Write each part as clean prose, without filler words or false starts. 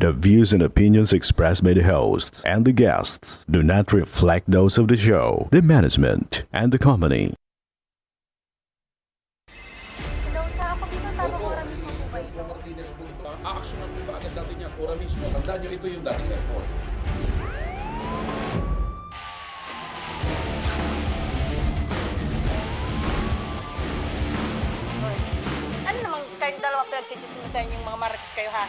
The views and opinions expressed by the hosts and the guests do not reflect those of the show, the management, and the company. Hello, sa ako dito tamang oras mismo po ba Joseph ito? Martinez po ito. Aaksyonan po ba agad natin niya? Ora mismo. Tandaan niyo, ito yung dating airport. Hoy. Ano namang kayong dalawa pinagchichismisan yung mga marites kayo, ha?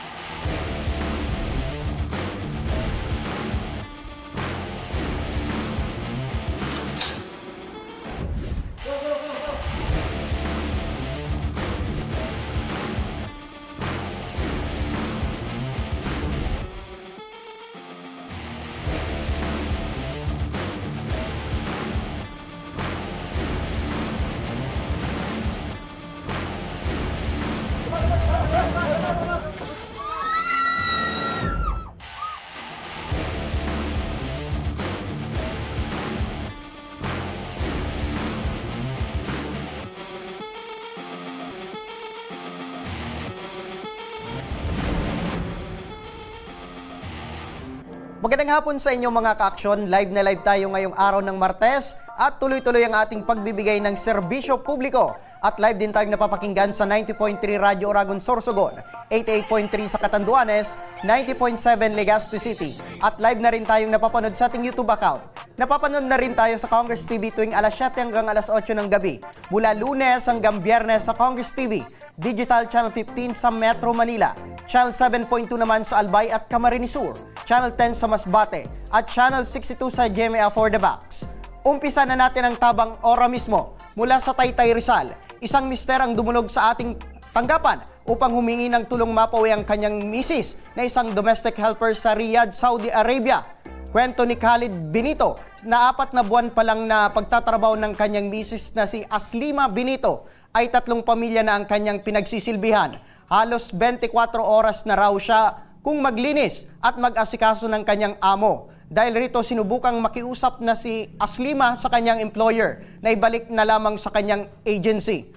Magandang hapon sa inyo mga ka-aksyon. Live na live tayo ngayong araw ng Martes at tuloy-tuloy ang ating pagbibigay ng serbisyo publiko. At live din tayong napapakinggan sa 90.3 Radyo Oragon Sorsogon, 88.3 sa Catanduanes, 90.7 Legazpi City. At live na rin tayong napapanood sa ating YouTube account. Napapanood na rin tayo sa Congress TV tuwing alas 7 hanggang alas 8 ng gabi. Mula Lunes hanggang Biyernes sa Congress TV, Digital Channel 15 sa Metro Manila, Channel 7.2 naman sa Albay at Camarines Sur, Channel 10 sa Masbate, at Channel 62 sa GMA for the Box. Umpisa na natin ang tabang ora mismo. Mula sa Taytay Rizal, isang mister ang dumulog sa ating tanggapan upang humingi ng tulong mapawi ang kanyang misis na isang domestic helper sa Riyadh, Saudi Arabia. Kwento ni Khalid Benito na 4 na buwan pa lang na pagtatrabaho ng kanyang misis na si Aslima Benito ay 3 pamilya na ang kanyang pinagsisilbihan. Halos 24 oras na raw siya kung maglinis at mag-asikaso ng kanyang amo. Dahil rito sinubukang makiusap na si Aslima sa kanyang employer na ibalik na lamang sa kanyang agency.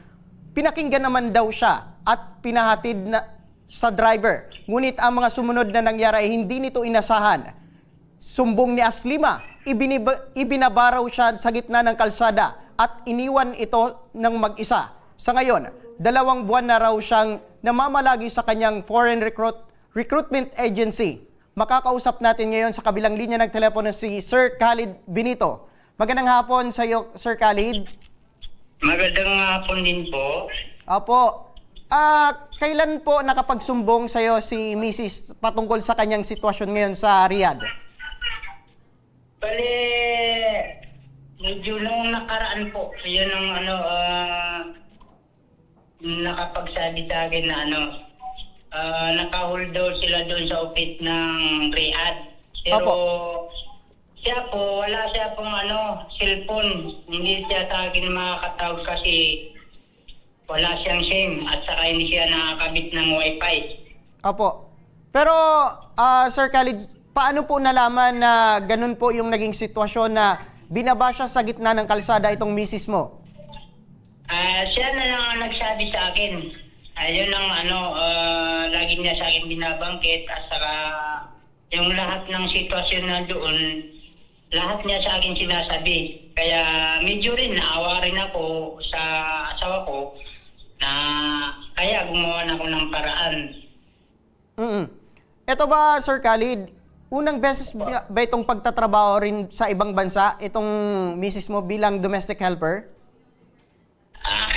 Pinakinggan naman daw siya at pinahatid na sa driver. Ngunit ang mga sumunod na nangyari ay hindi nito inasahan. Sumbong ni Aslima, ibinabaraw siya sa gitna ng kalsada at iniwan ito ng mag-isa. Sa ngayon, 2 buwan na raw siyang namamalagi sa kanyang foreign recruitment agency. Makakausap natin ngayon sa kabilang linya ng telepono si Sir Khalid Benito. Magandang hapon sa iyo, Sir Khalid. Magandang hapon din po. Opo. Kailan po nakapagsumbong sa iyo si Mrs. patungkol sa kanyang sitwasyon ngayon sa Riyadh? Bale, medyo nung nakaraan po, yun ang nakapagsabi sa akin na naka-hold daw sila doon sa office ng Riyadh. Pero siya po, wala siya pong cellphone. Hindi siya sa akin makakatawag kasi wala siyang SIM at saka hindi siya nakakabit ng wifi. Opo. Pero, Sir Khalid, paano po nalaman na ganun po yung naging sitwasyon na binaba siya sa gitna ng kalsada itong misis mo? Siya na lang ang nagsabi sa akin. Ayun ang lagi niya sa akin binabangkit at saka yung lahat ng sitwasyon na doon, lahat niya sa akin sinasabi. Kaya medyo rin naawa rin ako sa asawa ko na kaya gumawa na ako ng paraan. Ito ba, Sir Khalid, unang beses ba itong pagtatrabaho rin sa ibang bansa, itong misis mo bilang domestic helper?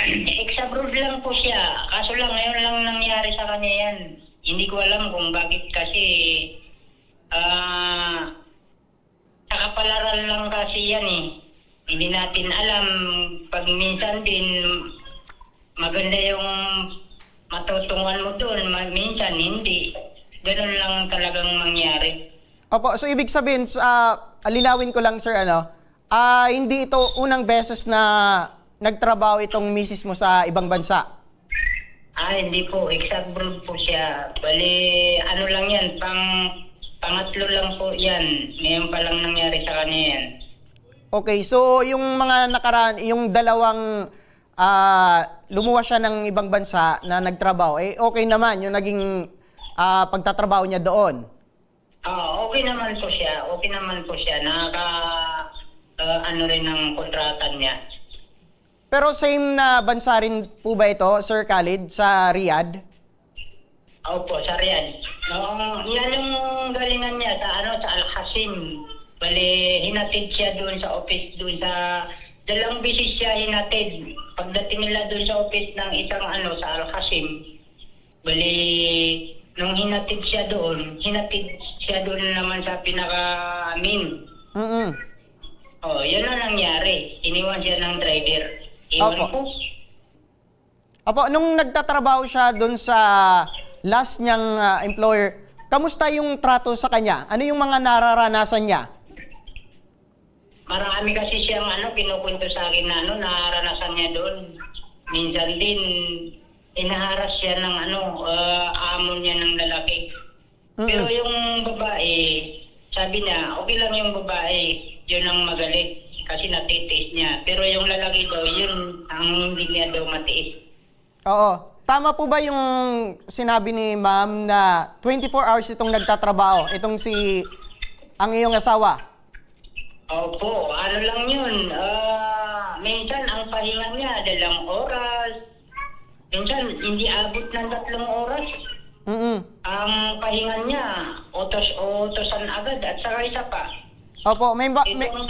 Ex-abroad lang po siya. Kaso lang ngayon lang nangyari sa kanya yan. Hindi ko alam kung bakit kasi sa kapalaran lang kasi yan eh. Hindi natin alam. Pag minsan din maganda yung matutungan mo doon. Minsan hindi. Ganun lang talagang mangyari. Opo, so ibig sabihin, linawin ko lang, sir, hindi ito unang beses na nagtrabaho itong misis mo sa ibang bansa? Hindi po. Ex-abroad po siya. Bali, lang yan. Pangatlo lang po yan. Ngayon pa lang nangyari sa kanya yan. Okay, so yung mga nakaraan, yung dalawang lumuwas siya ng ibang bansa na nagtrabaho, okay naman yung naging pagtatrabaho niya doon? Okay naman po siya. Okay naman po siya. Ano rin ang kontratan niya. Pero same na bansa rin po ba ito, Sir Khalid, sa Riyadh? Opo, sa Riyadh. Yan yung galingan niya sa Al-Qasim. Bali, hinatid siya doon sa office, doon sa dalawang bisis siya hinatid. Pagdating nila doon sa office ng isang sa Al-Qasim, bali, nung hinatid siya doon naman sa pinaka-amin. Yan ang nangyari. Iniwan siya ng driver. Iwan Opo. po. Opo, nung nagtatrabaho siya doon sa last niyang employer, kamusta yung trato sa kanya? Ano yung mga nararanasan niya? Marami kasi siyang kinukwento sa akin na naranasan niya doon. Minsan din, inaharas siya ng amo niya ng lalaki. Pero yung babae, sabi niya, okay lang yung babae, yun ang magalit kasi natitiis niya. Pero yung lalaki daw, yun ang hindi niya daw matiis. Oo. Tama po ba yung sinabi ni ma'am na 24 hours itong nagtatrabaho, itong ang iyong asawa? Opo, ano lang yun. Minsan ang pahinga niya, 2 oras. Minsan hindi abot ng 3 oras. Ang pahinga niya, otosan agad at saka isa pa. Opo, Ito ang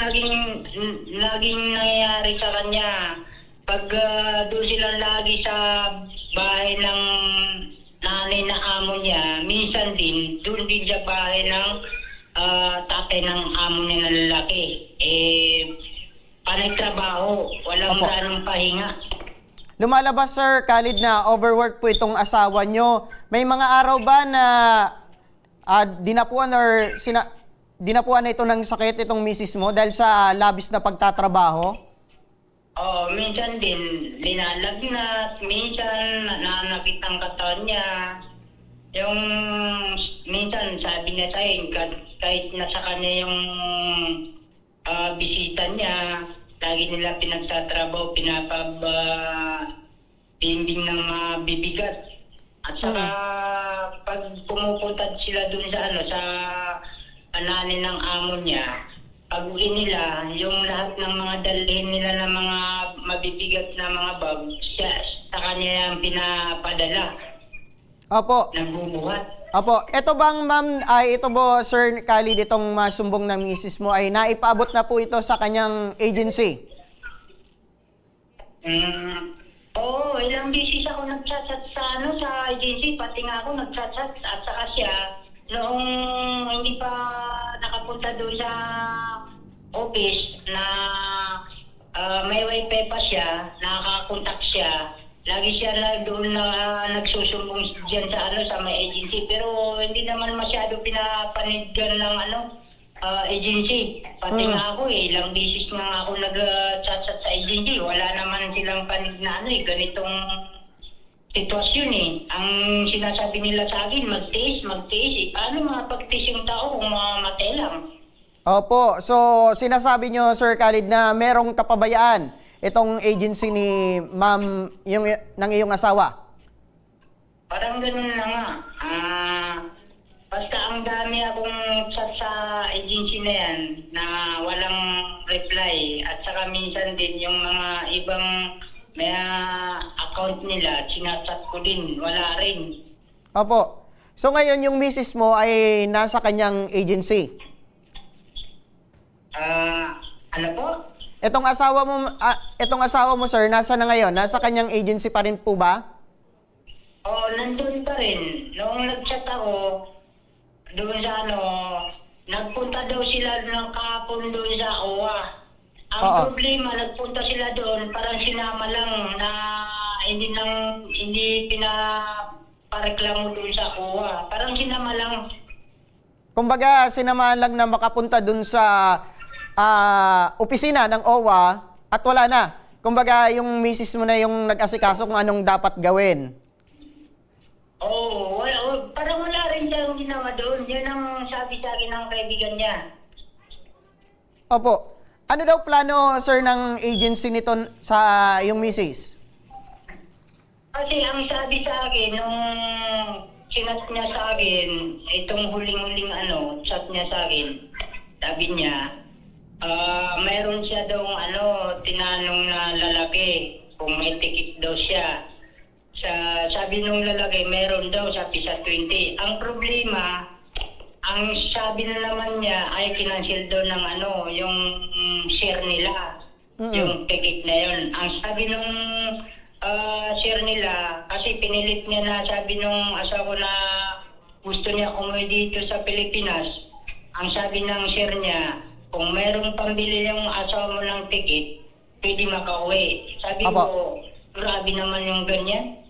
laging nangyayari sa kanya. Pag doon sila lagi sa bahay ng nanay na amo niya, minsan din, doon din sa bahay ng tatay ng amo niya na lalaki. Panagtrabaho, walang ganong pahinga. Lumalabas, Sir Khalid, na overwork po itong asawa nyo. May mga araw ba na dinapuan na ito ng sakit itong misis mo dahil sa labis na pagtatrabaho? Minsan din, linalagnat, minsan nanakit ang katawan niya. Yung minsan sabi niya sa akin, kahit nasa kanya yung bisita niya, lagi nila pinagtatrabaho, bimbing ng mabibigat. At saka pag pumupunta sila dun sa nanay ng amo niya, pag uwi nila, yung lahat ng mga dalhin nila ng mga mabibigat na mga bag, sa kanya yung pinapadala. Opo. Nagbubuhat. Opo. Ito bang, ma'am, ito po, Sir Khalid, itong masumbong na misis mo ay naipaabot na po ito sa kanyang agency? Oo, ilang beses ako nag-chat sa agency, pati nga ako nag-chat at saka siya, noong hindi pa nakapunta doon sa office na may wifi pa siya, nakaka-contact siya, lagi siya na doon na nagsusumbong dyan sa may agency, pero hindi naman masyado pinapanidgan ng agency. Pati nga ako ilang beses nga ako nag-chat sa agency, wala naman silang panig na ganitong sitwasyon Ang sinasabi nila sa akin, magtiis. Paano mapagtiis yung tao kung mamatay lang? Opo. So, sinasabi nyo, Sir Khalid, na merong kapabayaan itong agency ni ma'am ng iyong asawa? Parang ganun na nga. Basta ang dami akong chat sa agency na yan na walang reply. At saka minsan din yung mga ibang may account nila, sinachat ko din, wala rin. Opo. So ngayon yung misis mo ay nasa kanyang agency? Ano po? Itong asawa mo, sir, nasa na ngayon? Nasa kanyang agency pa rin po ba? Oo, nandun pa rin. Noong nag-chat ako, doon sa nagpunta daw sila ng kahapon doon sa OWA. Ang problema, nagpunta sila doon, parang sinama lang na hindi pinapareklamo doon sa OWA. Parang sinama lang. Kumbaga, sinamahan lang na makapunta doon sa opisina ng OWA at wala na. Kumbaga, yung misis mo na yung nag-asikaso kung anong dapat gawin. Oo, parang wala rin siyang ginawa doon. Yan ang sabi sa akin ng kaibigan niya. Opo. Ano daw plano, sir, ng agency nito sa yung misis? Kasi ang sabi sa akin, nung sinat niya sa akin, itong huling-huling chat niya sa akin, sabi niya, mayroon siya daw tinanong na lalaki kung may ticket daw siya. Sabi nung lalaki, meron daw, sabi sa 20. Ang problema, ang sabi na naman niya ay kinancel daw ng yung share nila, yung ticket na yun. Ang sabi nung share nila, kasi pinilit niya na sabi nung asawa na gusto niya umuwi dito sa Pilipinas. Ang sabi ng share niya, kung mayroong pambili yung asawa mo ng ticket, pwede makauwi. Sabi ko, grabe naman yung ganyan.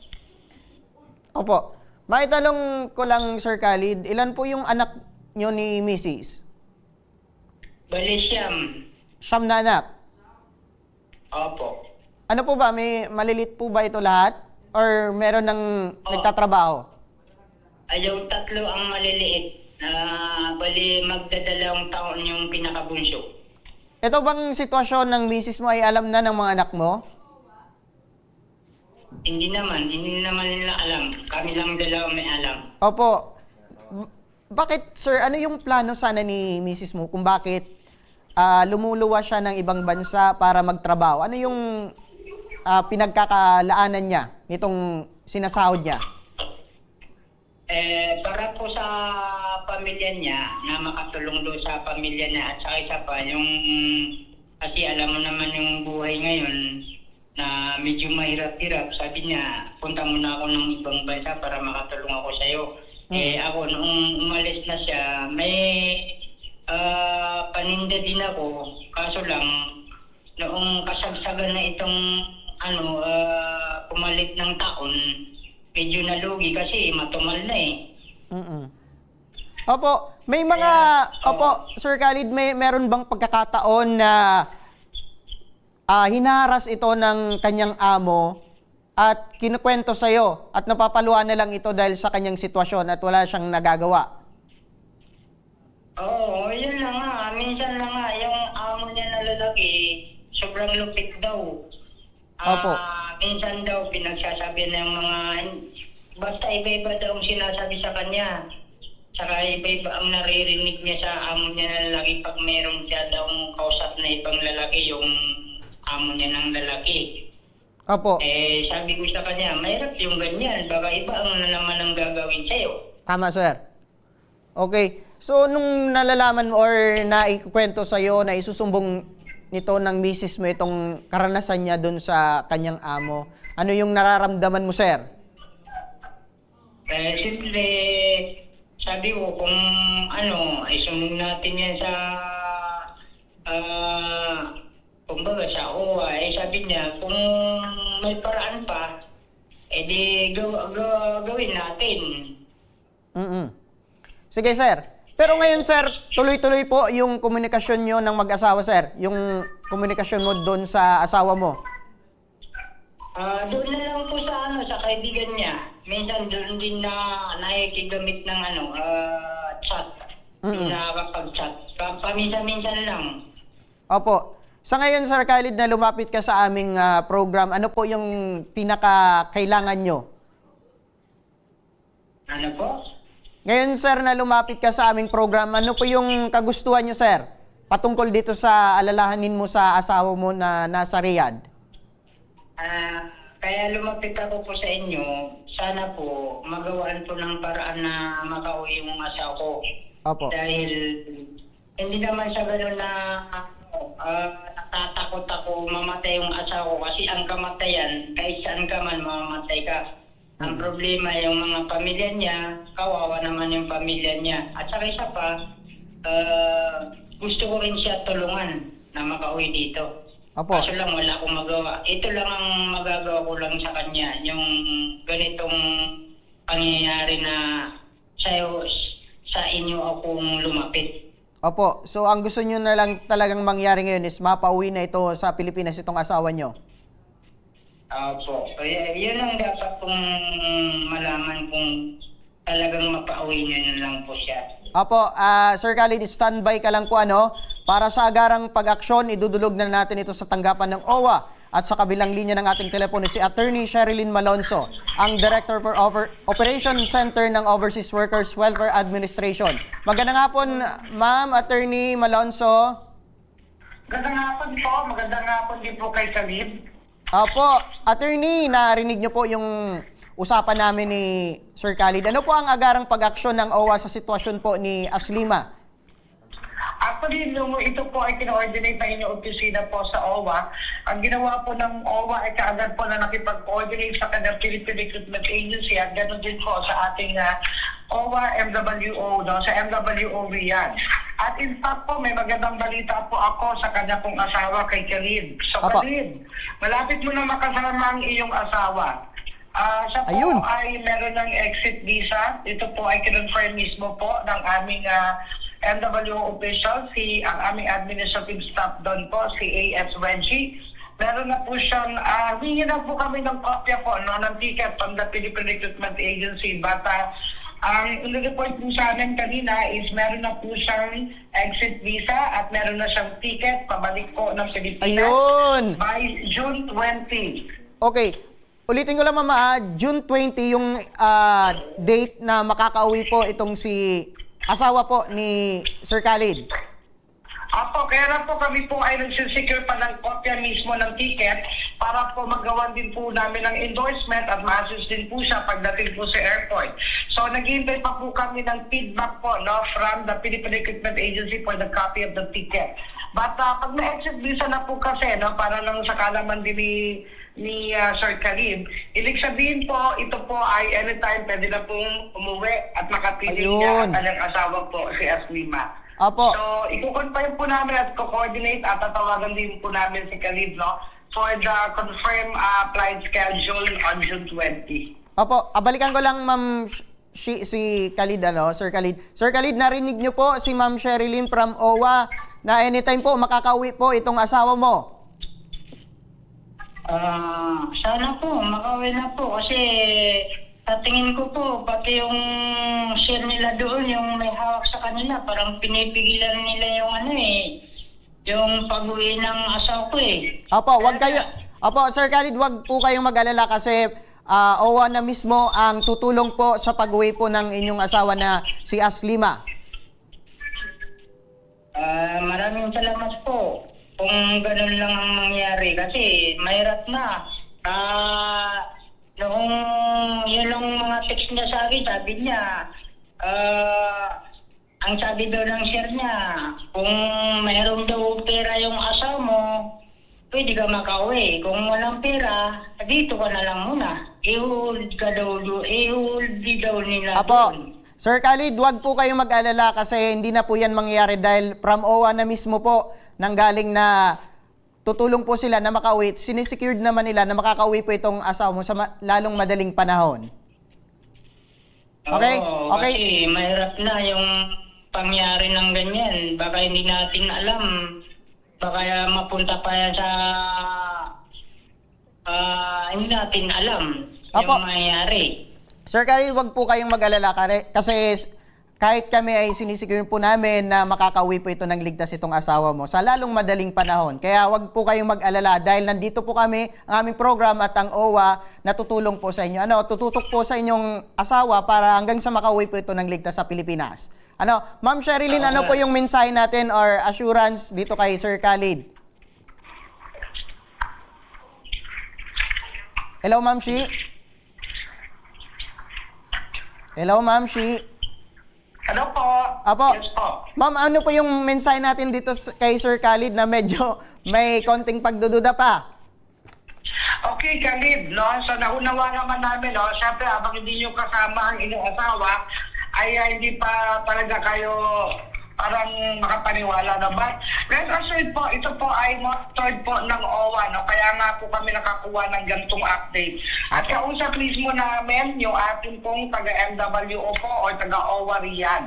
Opo. Maitanong ko lang, Sir Khalid, ilan po yung anak nyo ni Mrs.? Bali siyam. Siyam na anak. Opo. Ano po ba? May malilit po ba ito lahat? Or meron ng nagtatrabaho? Yung tatlo ang maliliit. Bali magdadalawang taon yung pinakabunso. Ito bang sitwasyon ng Mrs. mo ay alam na ng mga anak mo? Hindi naman nila alam. Kami lang dalawa may alam. Opo. Bakit, sir, ano yung plano sana ni Mrs. mo kung bakit lumuluwa siya ng ibang bansa para magtrabaho? Ano yung pinagkakalaanan niya nitong sinasahod niya? Para po sa pamilya niya, na makatulong doon sa pamilya niya at saka isa pa, kasi alam mo naman yung buhay ngayon na medyo mahirap-hirap. Sabi niya, punta muna ako ng ibang bansa para makatulong ako sa'yo. Ako, noong umalis na siya, may paninda din ako. Kaso lang, noong kasagsagan na itong pumalit ng taon, medyo nalugi kasi matumal na eh. Opo, may mga, Sir Khalid, meron bang pagkakataon na hinaharas ito ng kanyang amo at kinukwento sa'yo at napapaluan na lang ito dahil sa kanyang sitwasyon at wala siyang nagagawa? Oo, yun na nga. Minsan na nga, yung amo niya na lalaki, sobrang lupit daw. Opo. Minsan daw, pinagsasabi ng mga, basta iba-iba daw ang sinasabi sa kanya. Saka iba-iba ang naririnig niya sa amo niya na lalaki pag meron siya daw kausap na ibang lalaki, yung amo niya ng lalaki. Opo. Sabi ko sa kanya, mahirap yung ganyan. Baka iba ang naman ang gagawin sa'yo. Tama, sir. Okay. So, nung nalalaman mo or naikwento sa'yo na isusumbong nito ng misis mo itong karanasan niya doon sa kanyang amo, ano yung nararamdaman mo, sir? Simple, sabi ko kung isumbong natin yan sa kumbaga sa OWA, sabi niya, kung may paraan pa, di gawin natin. Sige, sir. Pero ngayon, sir, tuloy-tuloy po yung komunikasyon nyo ng mag-asawa, sir. Yung komunikasyon mo doon sa asawa mo. Doon na lang po sa kaibigan niya. Minsan doon din na nakikigamit ng chat. Nakakapag-chat. Paminsan-minsan lang. Opo. Sa ngayon, Sir Khalid, na lumapit ka sa aming program, ano po yung pinaka-kailangan nyo? Ano po? Ngayon, sir, na lumapit ka sa aming program, ano po yung kagustuhan nyo, sir? Patungkol dito sa alalahanin mo sa asawa mo na nasa Riyadh. Kaya lumapit ako po sa inyo, sana po magawaan po ng paraan na makauwi yung asawa ko. Opo. Dahil hindi naman sa gano'n na natatakot ako mamatay yung asawa ko kasi ang kamatayan, kahit saan ka man mamamatay ka. Ang problema yung mga pamilya niya, kawawa naman yung pamilya niya. At saka isa pa, gusto ko rin siya tulungan na makauwi dito. Opo. Kaso lang wala akong magawa. Ito lang ang magagawa ko lang sa kanya. Yung ganitong pangyayari na sa inyo akong lumapit. Opo. So, ang gusto nyo na lang talagang mangyari ngayon is mapauwi na ito sa Pilipinas itong asawa nyo. Opo. Yun ang dapat kong malaman kung talagang mapauwi niya na lang po siya. Opo, Sir Khalid, standby ka lang po para sa agarang pag-aksyon, idudulog na natin ito sa tanggapan ng OWA At sa kabilang linya ng ating telepono si Attorney Sherilyn Malonzo, ang Director for Operation Center ng Overseas Workers Welfare Administration. Magandang hapon, Ma'am Attorney Malonzo. Magandang hapon po. Magandang hapon din po kay Khalid. Opo, Attorney, narinig niyo po yung usapan namin ni Sir Khalid. Ano po ang agarang pag-aksyon ng OWA sa sitwasyon po ni Aslima? Actually, nung ito po ay kino-ordinate na inyong opisina po sa OWA, ang ginawa po ng OWA ay kaagad po na nakipag-coordinate sa kanyang Philippine Recruitment Agency at ganoon din po sa ating OWA MWO, no, sa MWO Riyadh. At in fact po, may magandang balita po ako sa kanya pong asawa kay Khalid. So Apa. Khalid, malapit mo na makasama ang iyong asawa. Siya po Ayun. ay meron ng exit visa. Ito po ay kinonfirm mismo po ng aming MWO official, ang aming administrative staff doon po, si A.S. Reggie. Meron na po siyang, hingi na po kami ng kopya po ng ticket from the Philippine Recruitment Agency. But ang report po sa amin kanina is meron na po siyang exit visa at meron na siyang ticket pabalik po ng Pilipinas Ayun! by June 20. Okay, ulitin ko lang Mama, June 20 yung date na makakauwi po itong si asawa po ni Sir Khalid. Apo, kaya lang po kami po ay nagsisecure pa ng kopya mismo ng ticket para po magawan din po namin ng endorsement at ma-assist din po siya pagdating po sa airport. So naghihintay pa po kami ng feedback po from the Philippine Recruitment Agency for the copy of the ticket. But pag na-exit visa na po kasi, para lang sa kalaman din ni Sir Khalid, ibig sabihin po, ito po ay anytime pwede na pong umuwi at makapiling niya ang kanyang asawa po, si Aslima. Opo. So, i-confirm po namin at co-coordinate at tatawagan din po namin si Khalid, for the confirmed flight schedule on June 20. Opo, balikan ko lang Ma'am si Khalid, Sir Khalid. Sir Khalid, narinig niyo po si Ma'am Sherilyn from OWA na anytime po makakauwi po itong asawa mo. Sana po, makauwi na po kasi sa tingin ko po, pati yung share nila doon, yung may hawak sa kanila, parang pinipigilan nila yung yung pag-uwi ng asawa ko Opo, Sir Khalid, wag po kayong mag-alala kasi OWA na mismo ang tutulong po sa pag-uwi po ng inyong asawa na si Aslima. Maraming salamat po kung ganun lang ang mangyari kasi mahirap na. Noong yun ang mga text niya sa akin, sabi niya, ang sabi daw ng share niya, kung mayroong daw pera yung asawa mo, pwede ka makauwi. Kung walang pera, dito ka na lang muna. I-hold daw nila. Apo, doon. Sir Khalid, wag po kayong mag-alala kasi hindi na po yan mangyayari dahil from OWA na mismo po nanggaling na tutulong po sila na makauwi. Sinisecured naman nila na makakauwi po itong asawa mo sa lalong madaling panahon. Okay? Oo, Okay. Kasi mahirap na yung pangyari ng ganyan. Baka hindi natin alam. Baka mapunta pa yan sa hindi natin alam Apo. yung mangyayari. Sir Khalid, wag po kayong mag-alala kasi kahit kami ay sinisecure po namin na makakauwi po ito ng ligtas itong asawa mo sa lalong madaling panahon. Kaya wag po kayong mag-alala dahil nandito po kami, ang aming program at ang OWA na tutulong po sa inyo. Tututok po sa inyong asawa para hanggang sa makauwi po ito ng ligtas sa Pilipinas. Ma'am Sherilyn, ano po yung mensahe natin or assurance dito kay Sir Khalid? Hello, Ma'am Shi? Hello, Ma'am Shi? Ano po? Apo. Yes po. Ma'am, ano po yung mensahe natin dito kay Sir Khalid na medyo may konting pagdududa pa? Okay, Khalid, So naunawa naman namin, Siyempre, habang hindi nyo kasama ang inyong asawa, ay hindi pa talaga kayo parang makapaniwala na ba? Rest assured po, ito po ay monitored po ng OWA, Kaya nga po kami nakakuha ng ganitong update. At kausap mismo namin yung ating pong taga-MWO po o taga-OWA Riyadh.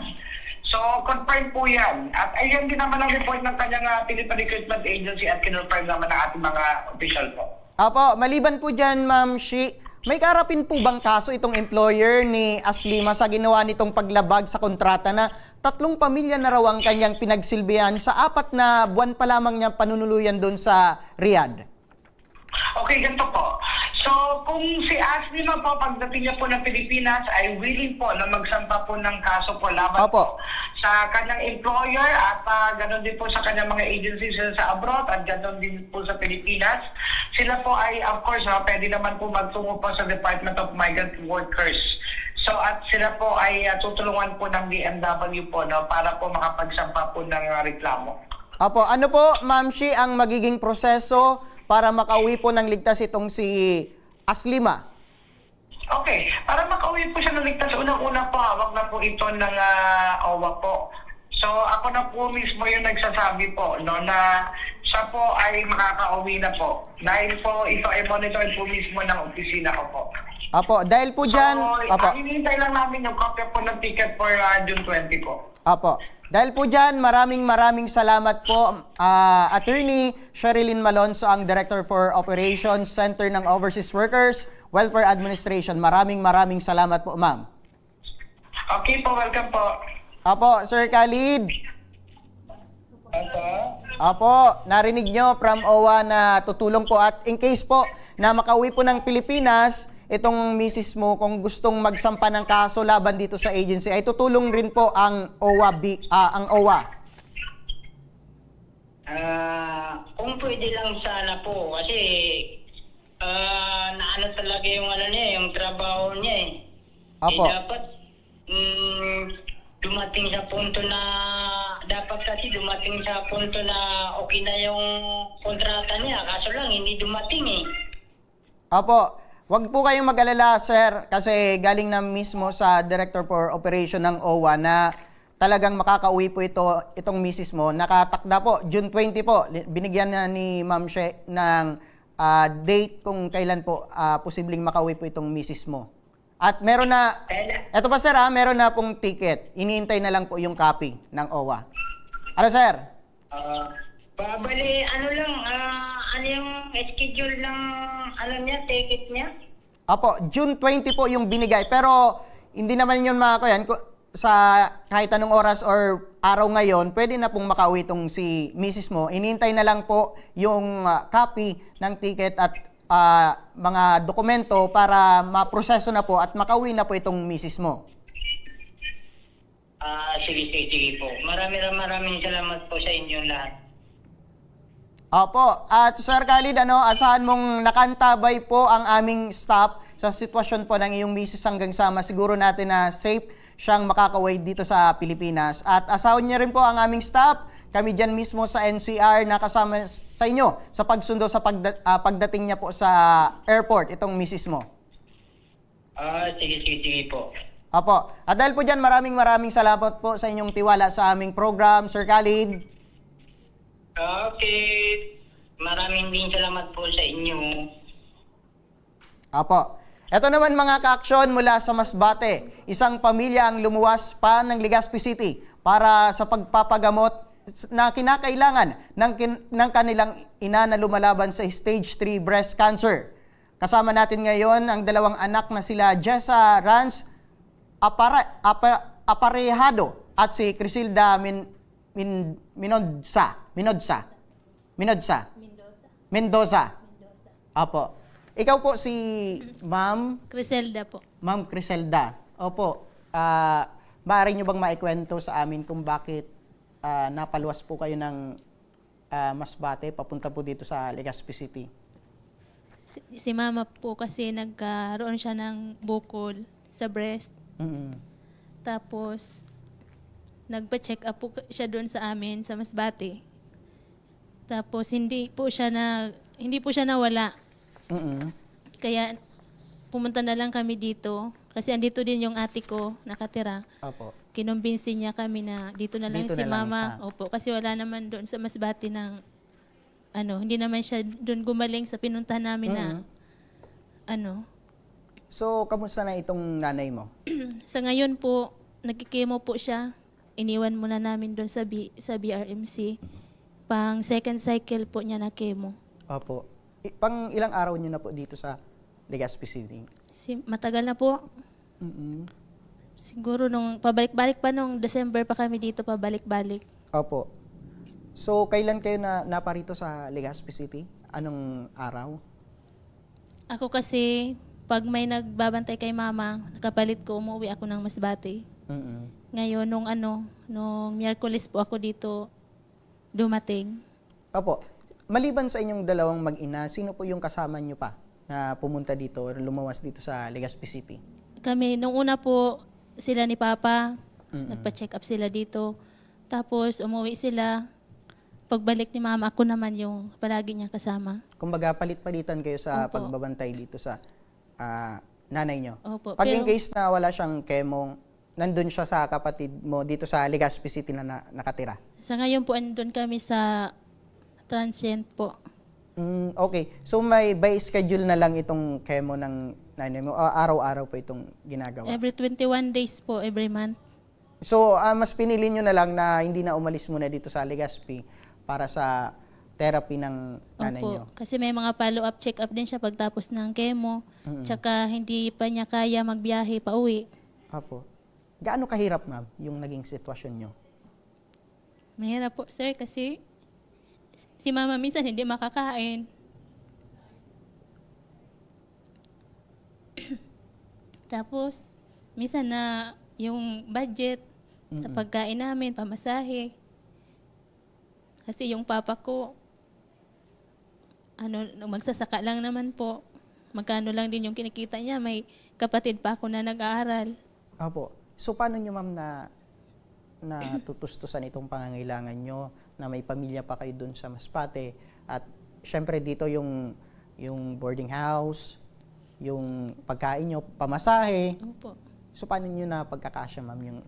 So, confirm po yan. At ayan din naman ang report ng kanyang Philippine Recruitment Agency at kinonfirm naman ng ating mga official po. Apo, maliban po dyan, Ma'am Shi, may karapin po bang kaso itong employer ni Aslima sa ginawa nitong paglabag sa kontrata na 3 pamilya na raw ang kanyang pinagsilbihan sa 4 na buwan pa lamang niya panunuluyan doon sa Riyadh? Okay, ganito po. So, kung si Ashley man po, pagdating niya po ng Pilipinas, ay willing po na magsampa po ng kaso po laban Opo. po sa kanyang employer at ganoon din po sa kanyang mga agencies sa abroad at ganoon din po sa Pilipinas. Sila po ay, of course, pwede naman po magtungo po sa Department of Migrant Workers. So, at sila po ay tutulungan po ng DMW po, no, para po makapagsampa po ng reklamo. Opo, ano po, Ma'am Shi, ang magiging proseso para makauwi po ng ligtas itong si Aslima? Okay, para makauwi po siya ng ligtas, unang-una po, hawak na po ito ng OWA po. So ako na po mismo yung nagsasabi po, no, na siya po ay makakauwi na po. Dahil po ito ay monitor po mismo ng opisina ko po. Opo, dahil po dyan... So, Opo. hinihintay lang namin yung copy po ng ticket for June 20 po. Opo. Dahil po dyan, maraming salamat po, Attorney Sherilyn Malonzo, ang Director for Operations Center ng Overseas Workers Welfare Administration. Maraming salamat po, ma'am. Okay po, welcome po. Opo, Sir Khalid. Opo. Opo, narinig nyo from OWA na tutulong po at in case po na makauwi po ng Pilipinas, itong misis mo kung gustong magsampa ng kaso laban dito sa agency ay tutulong rin po ang OWA. Kung pwede lang sana po kasi naano talaga yung ano niya, yung trabaho niya eh. Opo. Dapat dumating sa punto na okay na yung kontrata niya, kaso lang hindi dumating eh. Opo. Huwag po kayong mag-alala, sir, kasi galing na mismo sa Director for Operation ng OWA na talagang makakauwi po itong misis mo. Nakatakda po, June 20 po. Binigyan na ni Ma'am She ng date kung kailan po posibleng makauwi po itong misis mo. At meron na, eto pa sir meron na pong ticket. Iniintay na lang po yung copy ng OWA. Ano sir? Babali, ano yung schedule ng ticket niya? Opo, June 20 po yung binigay. Pero hindi naman yun makakuyan. Sa kahit anong oras or araw ngayon, pwede na pong makauwi itong si misis mo. Inintay na lang po yung copy ng ticket at mga dokumento para maproseso na po at makauwi na po itong misis mo. Sige po. Maraming salamat po sa inyong lahat. Opo. At Sir Khalid, asahan mong nakantabay po ang aming staff sa sitwasyon po ng iyong misis hanggang sa masiguro natin na safe siyang makakauwi dito sa Pilipinas. At asahan niyo rin po ang aming staff. Kami dyan mismo sa NCR na kasama sa inyo sa pagsundo sa pagdating niya po sa airport, itong misis mo. Sige po. Opo. At dahil po dyan, maraming salamat po sa inyong tiwala sa aming program, Sir Khalid. Okay. Maraming din salamat po sa inyo. Apo. Ito naman mga ka-aksyon mula sa Masbate. Isang pamilya ang lumuwas pa ng Legazpi City para sa pagpapagamot na kinakailangan ng kanilang ina na lumalaban sa stage 3 breast cancer. Kasama natin ngayon ang dalawang anak na sila Jessa Rans Aparejado at si Crisilda Mendoza. Apo. Ikaw po si Ma'am Criselda po. Ma'am Criselda. Opo. Maaari nyo bang maikwento sa amin kung bakit napaluwas po kayo ng Masbate papunta po dito sa Legazpi City? Si mama po kasi nagkaroon siya ng bukol sa breast. Mm-hmm. Tapos nagpa-check up po siya doon sa amin sa Masbate. Tapos hindi po siya nawala. Mm-hmm. Kaya pumunta na lang kami dito kasi andito din yung ate ko nakatira. Opo. Kinumbinsi niya kami na dito na lang Dito si na lang mama. siya. Opo, kasi wala naman doon sa Masbate ng hindi naman siya doon gumaling sa pinuntahan namin na So, kamusta na itong nanay mo? Sa ngayon po, nagkikemo po siya. Iniwan muna namin doon sa BRMC. Pang second cycle po niya na chemo. Opo. Pang ilang araw nyo na po dito sa Legazpi City? Matagal na po. Mm-hmm. Siguro nung pabalik-balik pa nung December pa kami dito pabalik-balik. Opo. So, kailan kayo naparito sa Legazpi City? Anong araw? Ako kasi, pag may nagbabantay kay mama, nakapalit ko, umuwi ako ng Masbate. Mm-mm. Ngayon, nung Miyerkules po ako dito dumating. Opo. Maliban sa inyong dalawang mag-ina, sino po yung kasama nyo pa na pumunta dito or lumawas dito sa Legazpi City? Kami, nung una po, sila ni Papa, nagpa-check up sila dito. Tapos, umuwi sila. Pagbalik ni Mama, ako naman yung palagi niya kasama. Kumbaga, palit-palitan kayo sa Opo. pagbabantay dito sa nanay nyo. Opo, Pag in pero- case na wala siyang chemo, nandun siya sa kapatid mo dito sa Legazpi City na nakatira. Sa ngayon po, andun kami sa transient po. Okay. So may by schedule na lang itong chemo ng nanay mo. Araw-araw po itong ginagawa. Every 21 days po, every month. So mas pinili nyo na lang na hindi na umalis muna dito sa Legazpi para sa therapy ng nanay nyo. Opo, kasi may mga follow-up check-up din siya pagtapos ng chemo. Tsaka hindi pa niya kaya magbiyahe pa uwi. Apo. Gaano kahirap, ma'am, yung naging sitwasyon nyo? Mahirap po, sir, kasi si Mama minsan hindi makakain. Tapos, minsan na yung budget sa pagkain namin, pamasahe. Kasi yung papa ko, magsasaka lang naman po. Magkano lang din yung kinikita niya. May kapatid pa ako na nag-aaral. Apo. So paano nyo, ma'am, na tutustusan itong pangangailangan nyo na may pamilya pa kayo dun sa Masbate at syempre dito yung boarding house, yung pagkain nyo, pamasahe. Opo. So paano nyo na pagkakasya, ma'am, yung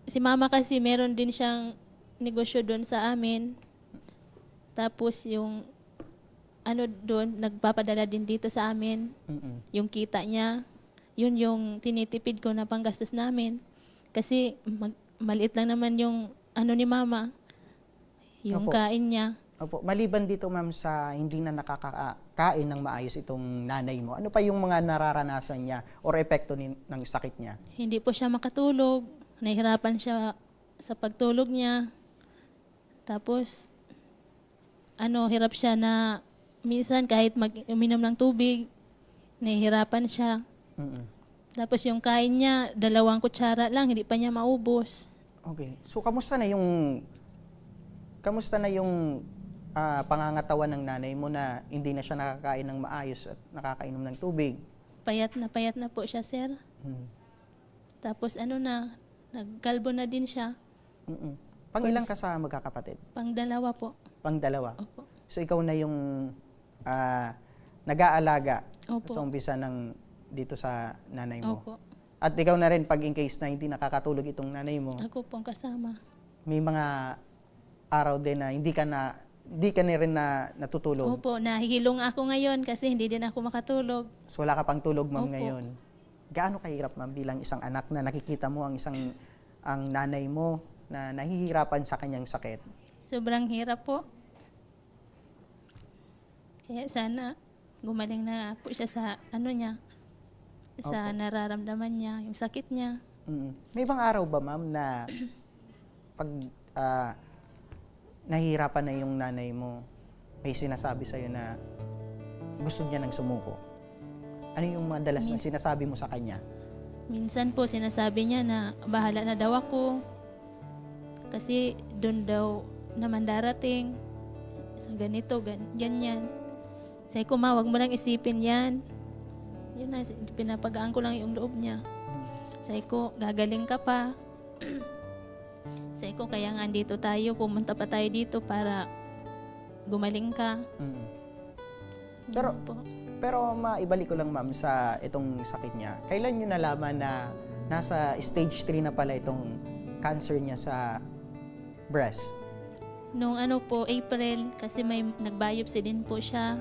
Si Mama kasi meron din siyang negosyo doon sa amin. Tapos yung doon, nagpapadala din dito sa amin. Yung kita niya, yun yung tinitipid ko na panggastos namin. Kasi maliit lang naman yung ni Mama, yung Opo. kain niya. Opo, maliban dito, ma'am, sa hindi na nakakakain ng maayos itong nanay mo, ano pa yung mga nararanasan niya or epekto ng sakit niya? Hindi po siya makatulog. Nahihirapan siya sa pagtulog niya. Tapos, hirap siya na minsan kahit uminom ng tubig, nahihirapan siya. Tapos yung kain niya, 2 kutsara lang, hindi pa niya maubos. Okay. So kamusta na yung pangangatawan ng nanay mo na hindi na siya nakakain ng maayos at nakakainom ng tubig? Payat na po siya, sir. Tapos nagkalbo na din siya. Pangilang ka sa magkakapatid? Pang-2 po. Pang-2? Opo. So ikaw na yung nag-aalaga Opo. sa umpisa dito sa nanay mo? Opo. At ikaw na rin pag in case na hindi nakakatulog itong nanay mo, Ako pong kasama. may mga araw din na hindi ka na rin natutulog. Opo, nahihilong ako ngayon kasi hindi din ako makatulog. So wala ka pang tulog, ma'am, Opo. ngayon. Gaano kahirap, ma'am, bilang isang anak na nakikita mo ang nanay mo na nahihirapan sa kanyang sakit? Sobrang hirap po. Kaya sana gumaling na po siya sa sa nararamdaman niya, yung sakit niya. May ibang araw ba, ma'am, na pag nahihirapan na yung nanay mo, may sinasabi sa'yo na gusto niya nang sumuko? Ano yung madalas na sinasabi mo sa kanya? Minsan po sinasabi niya na bahala na daw ako. Kasi doon daw naman darating sa ganito, ganyan. Sabi ko, ma, wag mo lang isipin yan. Yun na, pinapagaan ko lang yung loob niya. Sabi ko, gagaling ka pa. Sabi ko, kaya nga andito tayo, pumunta pa tayo dito para gumaling ka. Pero- Yun po. Pero maibalik ko lang, ma'am, sa itong sakit niya. Kailan niyo nalaman na nasa stage 3 na pala itong cancer niya sa breast? Nung April, kasi may nag-biopsy din po siya.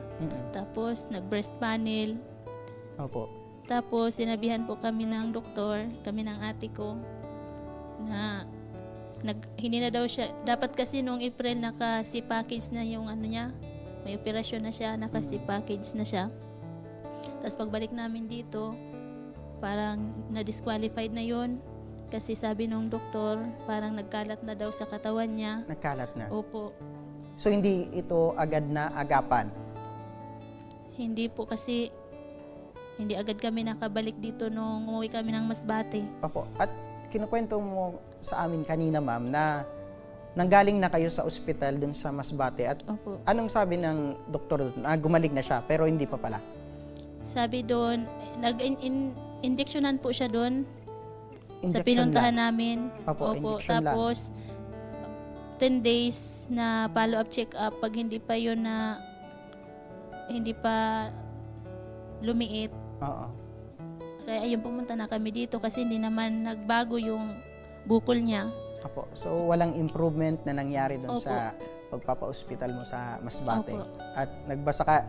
Tapos, nag-breast panel. Opo. Tapos, sinabihan po kami ng doktor, kami ng ate ko, na hindi na daw siya. Dapat kasi nung April, naka-C-package na yung niya. May operasyon na siya, naka-C-package na siya. Tapos, pagbalik namin dito, parang na-disqualified na yun. Kasi sabi nung doktor, parang nagkalat na daw sa katawan niya. Nagkalat na. Opo. So hindi ito agad na agapan? Hindi po kasi hindi agad kami nakabalik dito nung umuwi kami ng Masbate. Opo. At kinukwento mo sa amin kanina, ma'am, na nanggaling na kayo sa ospital dun sa Masbate. At Opo. anong sabi ng doktor doon? Gumaling na siya, pero hindi pa pala. Sabi doon, nag-injectionan po siya doon sa Injection pinuntahan lang. namin. Opo, injection lang. Tapos 10 days na follow-up check-up pag hindi pa lumiit. Oo. Kaya ayun, pumunta na kami dito kasi hindi naman nagbago yung bukol niya. Opo. So, walang improvement na nangyari doon Opo. sa pagpapa-ospital mo sa Masbate. Opo. At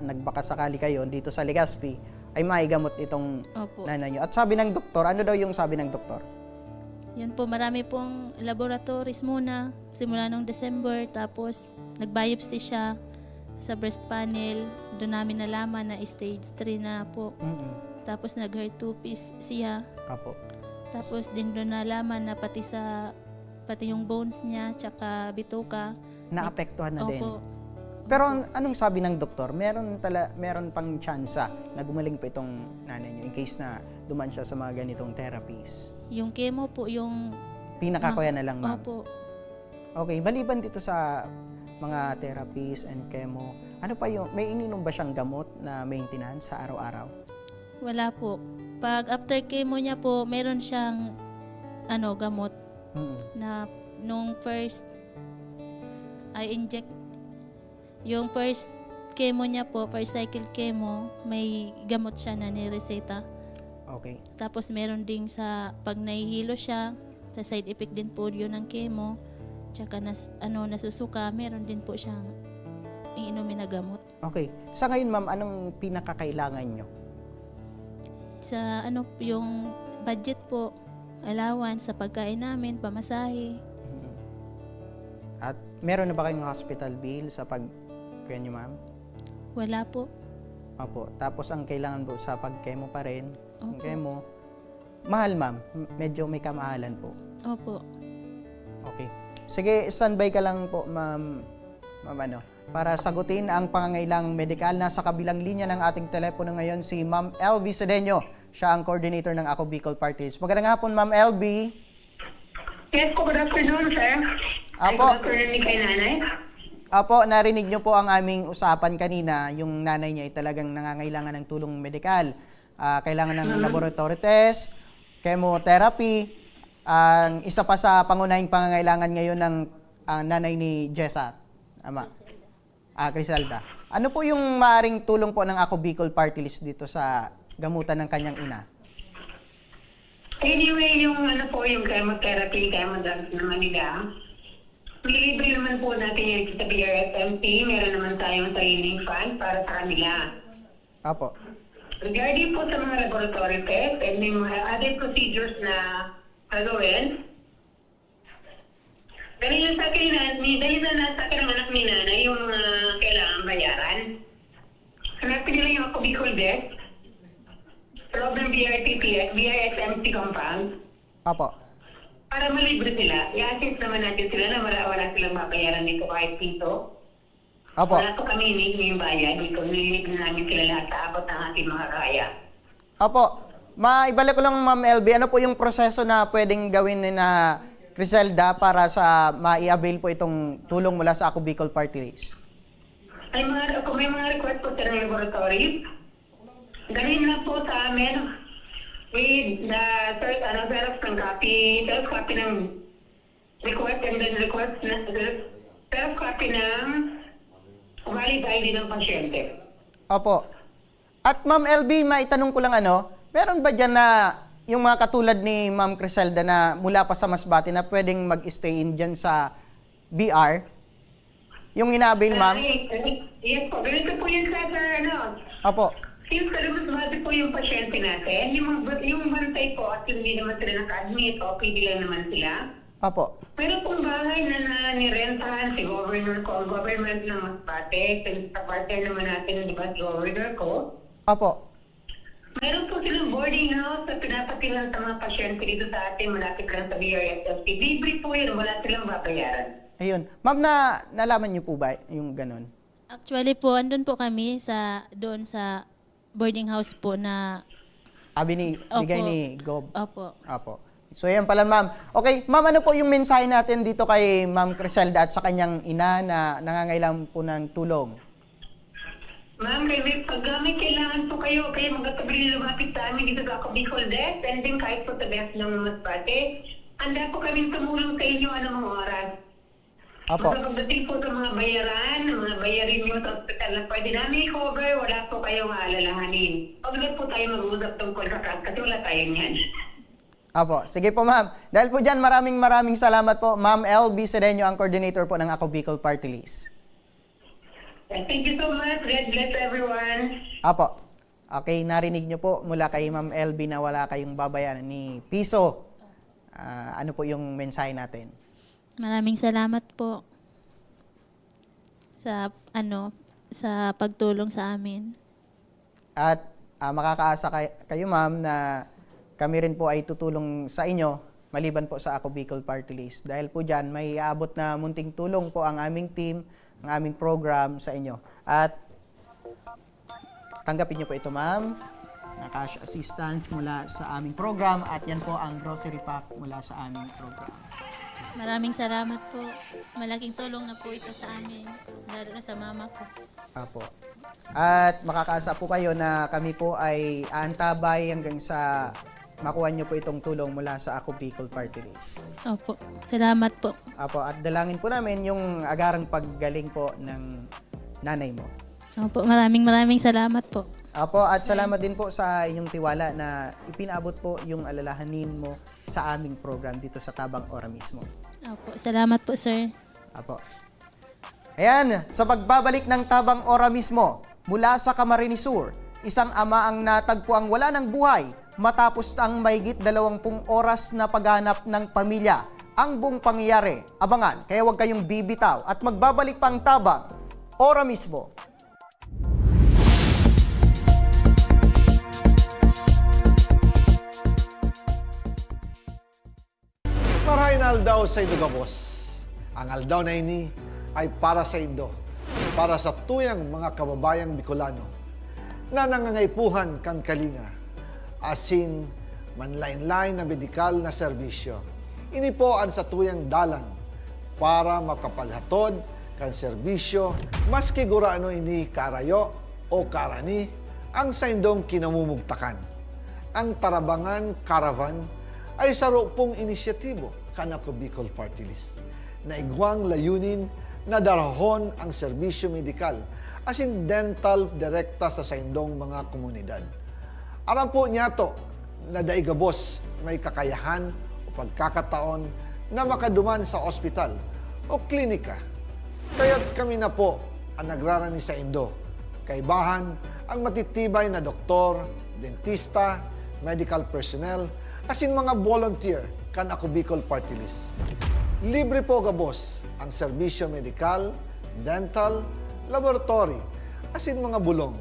nagbakasakali kayo dito sa Legazpi ay maigamot itong Opo. nanay nyo. At sabi ng doktor, ano daw yung sabi ng doktor? Yun po, marami pong laboratories muna simula nung December. Tapos nag-biopsy siya sa breast panel. Doon namin nalaman na stage 3 na po. Tapos nag-HER2 siya. Opo. Tapos din doon nalaman na pati yung bones niya tsaka bituka. Naapektuhan na din. Opo. Pero anong sabi ng doktor? Meron pang tsansa na gumaling pa itong nanay niyo in case na duman siya sa mga ganitong therapies. Yung chemo po, yung... Pinakakuya na lang, ma'am. Opo. Okay, maliban dito sa mga therapies and chemo, ano pa yung, may ininom ba siyang gamot na maintenance sa araw-araw? Wala po. Pag after chemo niya po, meron siyang gamot na nung first yung first chemo niya po, first cycle chemo, may gamot siya na nireseta. Okay. Tapos meron ding sa pag nahihilo siya, sa side effect din po yun ng chemo. Tsaka nasusuka, meron din po siyang iinumin na gamot. Okay. Sa ngayon, ma'am, anong pinakakailangan nyo? Sa yung budget po, allowance sa pagkain namin, pamasahe. At meron na ba kayong hospital bill sa pag-kaya nyo, ma'am? Wala po. Opo. Tapos ang kailangan po sa pag-chemo pa rin, ang Opo. chemo, mahal, ma'am. Medyo may kamahalan po. Opo. Okay. Sige, standby ka lang po, ma'am, para sagutin ang pangangailangang medikal. Nasa kabilang linya ng ating telepono ngayon si Ma'am LV Sedeño. Siya ang coordinator ng Ako Bicol Party List. Magandang hapon, Ma'am LV. Yes po, good afternoon, sir. Apo. Good afternoon kay nanay. Apo, narinig niyo po ang aming usapan kanina. Yung nanay niya ay talagang nangangailangan ng tulong medikal. Kailangan ng laboratory test, chemotherapy. Ang isa pa sa pangunahing pangangailangan ngayon ng nanay ni Jessa, ama, Criselda. Ano po yung maaring tulong po ng Ako Bicol Party List dito sa gamutan ng kanyang ina? Anyway, yung yung chemotherapy, chemodrugs naman nila, libre naman po natin yan sa BRSMP. Meron naman tayong training fund para sa kanila. Apo. Regarding po sa mga laboratory test and may mga other procedures na gagawin, dahil sa akin na nasa akin ang anak ni nanay yung kailangan bayaran. Hanapin nila yung Ako Bicol Desk, Problem BRSMP compound, Apo. para malibre sila. I-assist naman natin sila na wala silang mabayaran dito kahit piso. Apo. Wala po kami hinihingi yung bayan dito. Nililig na namin sila lahat sa abot ng ating mga kaya. Apo. Maibalik ko lang, Ma'am LB, ano po yung proseso na pwedeng gawin ni na Criselda para sa mai-avail po itong tulong mula sa Ako Bicol Party List? Kung may mga request po sa laboratory, gawin na po sa amin with the xerox copy ng request and then xerox copy ng valid ID ng pasyente. Opo. At Ma'am LB, maitanong ko lang meron ba dyan na yung mga katulad ni Ma'am Criselda na mula pa sa Masbate na pwedeng mag-stay in dyan sa BR? Yung ina-avail, ma'am? Yes po. Ganito po yun sa Opo. Since Masbate po yung pasyente natin, yung bantay po at hindi naman sila naka-admit o PD lang naman sila. Opo. Meron pong bahay na nirentahan si Governor ko, ang government ng Masbate, sa partner naman natin, di ba, Governor ko. Opo. Meron po silang boarding house na pinapatilan sa mga pasyente dito sa atin, malapit lang sa BRSMP. Libre po yun, wala silang babayaran. Ayun. Ma'am, nalaman niyo po ba yung ganun? Actually po, andun po kami doon sa boarding house po na, Bigay Opo. ni Gob. opo. Apo. So yan pala ma'am. Okay, ma'am, ano po yung mensahe natin dito kay Ma'am Criselda at sa kanyang ina na nangangailangan po ng tulong? Ma'am, pag may kailangan po kayo magkatabi lumapit sa amin dito sa Ako Bicol Desk, and then kahit po sa best ng Masbate, handa po kami tumulong sa inyo anong oras. Apo. Pagdating po sa mga bayarin nyo sa hospital na pwede namin i-cover, wala po kayong aalalahanin. Huwag lang po tayo mag-usap tungkol sa cash kasi wala tayo niyan. Apo. Sige po ma'am. Dahil po dyan, maraming salamat po. Ma'am LB Sedeño, ang coordinator po ng Ako Bicol Party List. Thank you so much. God bless everyone. Apo. Okay, narinig nyo po mula kay Ma'am LB na wala kayong babayaran ni piso. Ano po yung mensahe natin? Maraming salamat po sa pagtulong sa amin. At makakaasa kayo ma'am na kami rin po ay tutulong sa inyo maliban po sa Ako Bicol Party List. Dahil po dyan, may aabot na munting tulong po ang aming team, ang aming program sa inyo. At tanggapin nyo po ito ma'am, na cash assistance mula sa aming program at yan po ang grocery pack mula sa aming program. Maraming salamat po. Malaking tulong na po ito sa amin, lalo na sa mama ko. Apo. At makakaasa po kayo na kami po ay aantabay hanggang sa makuha nyo po itong tulong mula sa Ako Bicol Party List. Opo. Salamat po. Apo, at dalangin po namin yung agarang paggaling po ng nanay mo. Opo. Maraming salamat po. Apo, at salamat din po sa inyong tiwala na ipinabot po yung alalahanin mo sa aming program dito sa Tabang Ora mismo. Opo. Salamat po, sir. Apo. Ayan, sa pagbabalik ng Tabang Ora mismo, mula sa Camarines Sur, isang ama ang natagpuang wala ng buhay matapos ang mahigit 20 oras na paghanap ng pamilya. Ang buong pangyayari, abangan, kaya huwag kayong bibitaw at magbabalik pang Tabang Ora mismo. Marahin aldaw sa Indo Gabos. Ang aldaw na ini ay para sa Indo, para sa tuyang mga kababayang Bicolano na nangangaipuhan kan kalinga, asin manlain-lain na medikal na serbisyo. Ini po ang sa tuyang dalan para makapaghatod kan serbisyo maski guraano ini karayo o karani ang sa Indong kinamumugtakan. Ang Tarabangan Caravan ay saro pong inisyatibo kan Ako Bicol Party List na igwang layunin na darahon ang serbisyo medikal asin dental direkta sa saindong mga komunidad. Aram po niya to na daigabos may kakayahan o pagkakataon na makaduman sa ospital o klinika. Kaya't kami na po ang nagrarani sa Indo. Kaibahan ang matitibay na doktor, dentista, medical personnel, asin mga volunteer kan Ako Bicol Party List. Libre po gabos ang serbisyo medikal, dental, laboratory, asin mga bulong.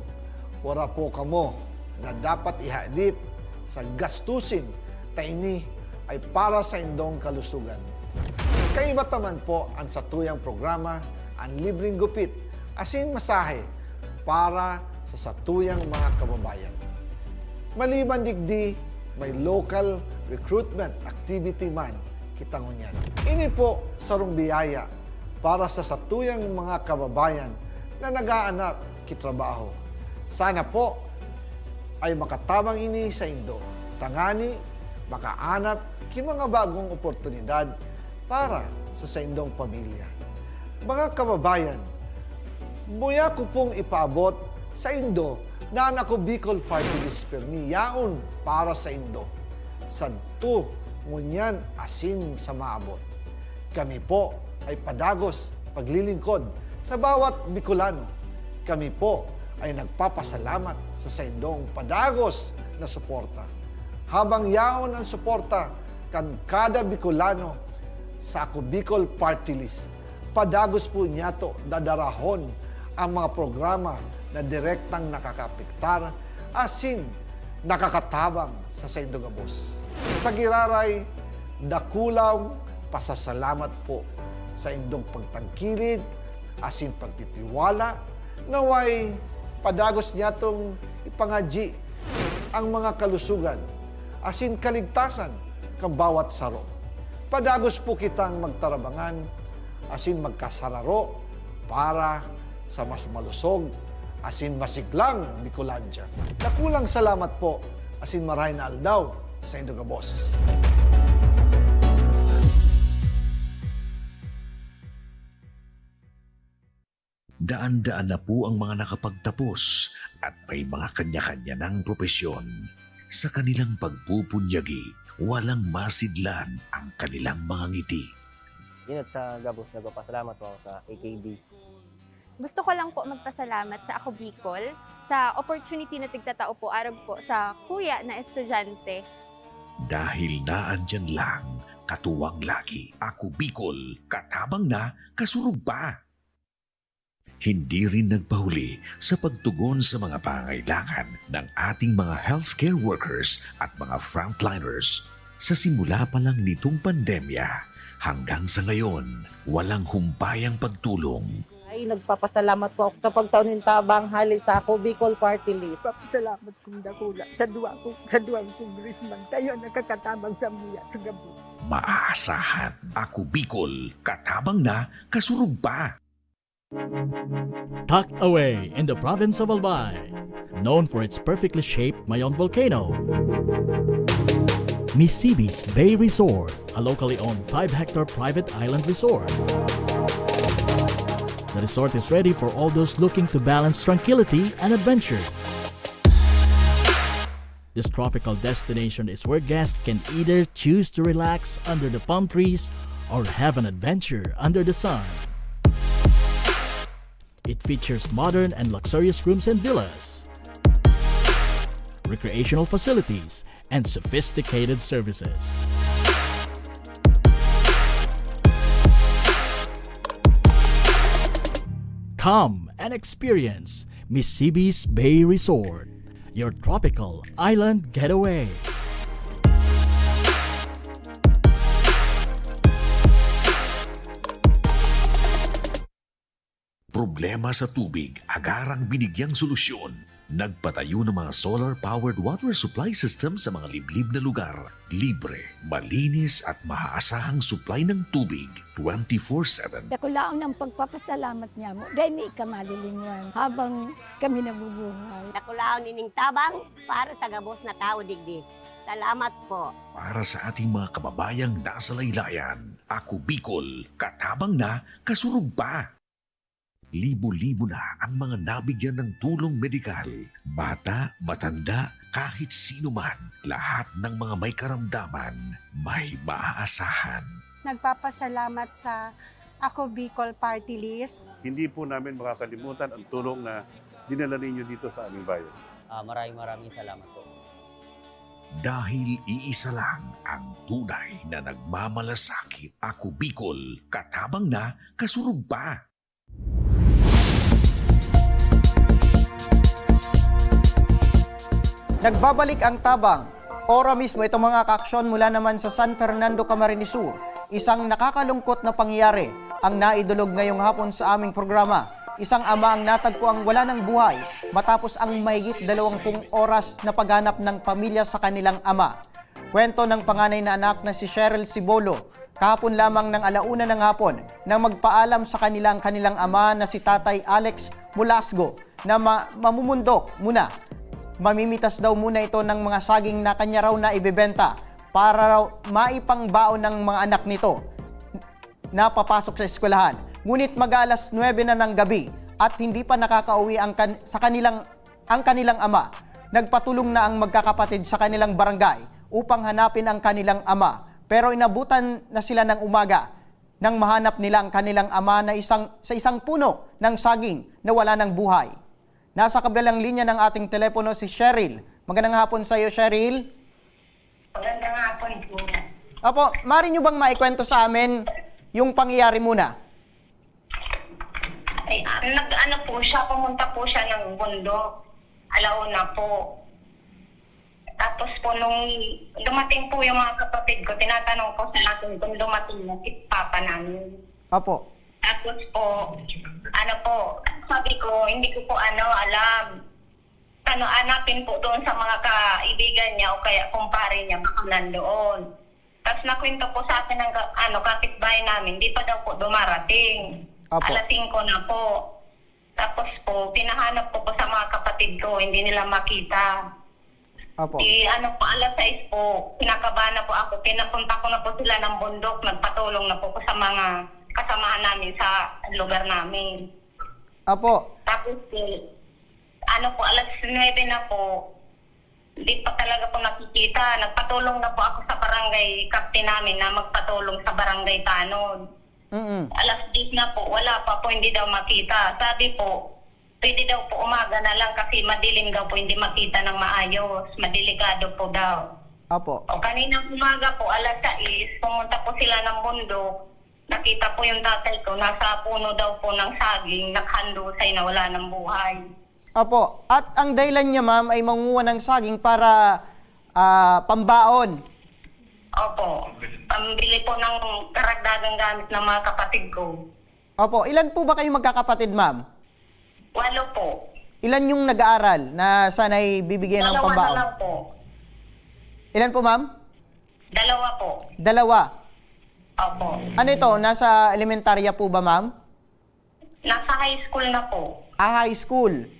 Wala po kamo na dapat ihadit sa gastusin ta ini ay para sa indong kalusugan. Kaiba taman po ang satuyang programa, ang libreng gupit, asin masahe para sa satuyang mga kababayan. Maliban digdi, may local recruitment activity man kitang unyan. Ini po sarong biyaya para sa satuyang mga kababayan na nag-aanap kitrabaho. Sana po ay makatabang ini sa Indo. Tangani, makaanap ki mga bagong oportunidad para sa Indong pamilya. Mga kababayan, buya ko pong ipaabot sa Indo na ang Ako Bicol Party List permi yaon para sa Indo. Sadto, ngunyan, asin sa maabot. Kami po ay padagos paglilingkod sa bawat Bicolano. Kami po ay nagpapasalamat sa saindong padagos na suporta. Habang yaon ang suporta kan kada Bicolano sa Ako Bicol Party List, padagos po niya to dadarahon ang mga programa na direktang nakakapiktar asin nakakatabang sa Saindo Gabos. Sa giraray, dakulaw pasasalamat po sa indong pagtangkilig, asin pagtitiwala, Naway, padagos niya itong ipangadji ang mga kalusugan, asin kaligtasan kang bawat saro. Padagos po kitang magtarabangan, asin magkasararo para sa mas malusog, asin masiglang Bicolandia. Nakulang salamat po, asin marahay na aldaw sa Indogabos. Daan-daan na po ang mga nakapagtapos at may mga kanya-kanya ng propesyon. Sa kanilang pagpupunyagi, walang masidlan ang kanilang mga ngiti. Dinat sa Gabos, nagpapasalamat po ako sa AKB. Gusto ko lang po magpasalamat sa Ako Bicol sa opportunity na tigtatao po arab po sa kuya na estudyante. Dahil naandyan lang, katuwang lagi, Ako Bicol, katabang na, kasurug pa. Hindi rin nagpahuli sa pagtugon sa mga pangailangan ng ating mga healthcare workers at mga frontliners. Sa simula pa lang nitong pandemya, hanggang sa ngayon, walang humpayang pagtulong. Ay, nagpapasalamat po ako sa pagtaon ng tabang hali sa Ako Bicol Party List. Salamat kong dakula sa duwang congressman. Tayo nakakatabang sa muya sa gabi. Maaasahan, Ako Bicol, katabang na, kasurug pa. Tucked away in the province of Albay, known for its perfectly shaped Mayon volcano, Misibis Bay Resort, a locally owned 5-hectare private island resort. The resort is ready for all those looking to balance tranquility and adventure. This tropical destination is where guests can either choose to relax under the palm trees or have an adventure under the sun. It features modern and luxurious rooms and villas, recreational facilities, and sophisticated services. Come and experience Misibis Bay Resort, your tropical island getaway. Problema sa tubig, agarang binigyang solusyon. Nagpatayo ng mga solar-powered water supply system sa mga liblib na lugar. Libre, malinis at maaasahang supply ng tubig 24/7. Dakulaon ng pagpapasalamat niya mo. Dahil may ikamalilingan habang kami nabubuhay. Nakulaon ining tabang para sa Gabos na tao digdi. Salamat po. Para sa ating mga kababayang nasa laylayan, Ako Bicol, katabang na, kasurug pa. Libo-libo na ang mga nabigyan ng tulong medikal. Bata, matanda, kahit sino man, lahat ng mga may karamdaman, may maaasahan. Nagpapasalamat sa Ako Bicol Party List. Hindi po namin makakalimutan ang tulong na dinala ninyo dito sa aming bayan. Maraming salamat po. Dahil iisa lang ang tunay na nagmamalasakit. Ako Bicol, katabang na, kasurug pa. Nagbabalik ang tabang. Ora mismo itong mga kaaksyon mula naman sa San Fernando, Camarines Sur. Isang nakakalungkot na pangyayari ang naidulog ngayong hapon sa aming programa. Isang ama ang natagpo ang wala ng buhay matapos ang mahigit 20 oras na paghanap ng pamilya sa kanilang ama. Kwento ng panganay na anak na si Cheryl Cibolo, kahapon lamang ng 1:00 ng hapon nang magpaalam sa kanilang ama na si Tatay Alex Mulasgo na mamumundok muna. Mamimitas daw muna ito ng mga saging na kanya raw na ibebenta para raw maipangbaon ng mga anak nito na papasok sa eskwelahan. Ngunit mag-alas 9 na ng gabi at hindi pa nakakauwi ang kanilang ama. Nagpatulong na ang magkakapatid sa kanilang barangay upang hanapin ang kanilang ama. Pero inabutan na sila ng umaga nang mahanap nila ang kanilang ama na sa isang puno ng saging na wala ng buhay. Nasa kabilang linya ng ating telepono si Cheryl. Magandang hapon sa iyo, Cheryl. Magandang hapon po. Apo, maaari nyo bang maikwento sa amin yung pangyayari muna? Ay, pumunta po siya ng bundok. Alauna po. Tapos po nung dumating po yung mga kapatid ko, tinatanong ko sa akin kung dumating na si Papa namin. Apo. Tapos po, sabi ko, hindi ko po alam. Hanapin po doon sa mga kaibigan niya o kaya kumpare niya, baka nandoon. Tapos nakwento po sa akin ng kapitbahay namin, di pa daw po dumarating. Apo. Alas 5 na po. Tapos po, pinahanap po sa mga kapatid ko, hindi nila makita. Opo. Po, alas 6 po, pinakabahan na po ako. Pinapunta ko na po sila ng bundok, nagpatulong na po ko sa mga kasamahan namin sa lugar namin. Opo. Tapos po, alas 9 na po, hindi pa talaga po nakikita. Nagpatulong na po ako sa barangay captain namin na magpatulong sa barangay Tanod. Alas 10 na po, wala pa po, hindi daw makita. Sabi po, pwede daw po umaga na lang kasi madilim daw po, hindi makita ng maayos. Madelikado po daw. Opo. O kaninang umaga po, alas 6, pumunta po sila ng bundok. Nakita po yung tatay ko, nasa puno daw po ng saging, nakhandusay na wala ng buhay. Opo. At ang dahilan niya, ma'am, ay manguha ng saging para pambaon. Opo. Pambili po ng karagdagang gamit ng mga kapatid ko. Opo. Ilan po ba kayo magkakapatid, ma'am? 8 po. Ilan yung nag-aaral na sana'y bibigyan ng 2 pambaon? na lang po. Ilan po, ma'am? 2 po. 2. Opo. Ano ito? Nasa elementarya po ba, ma'am? Nasa high school na po. High school.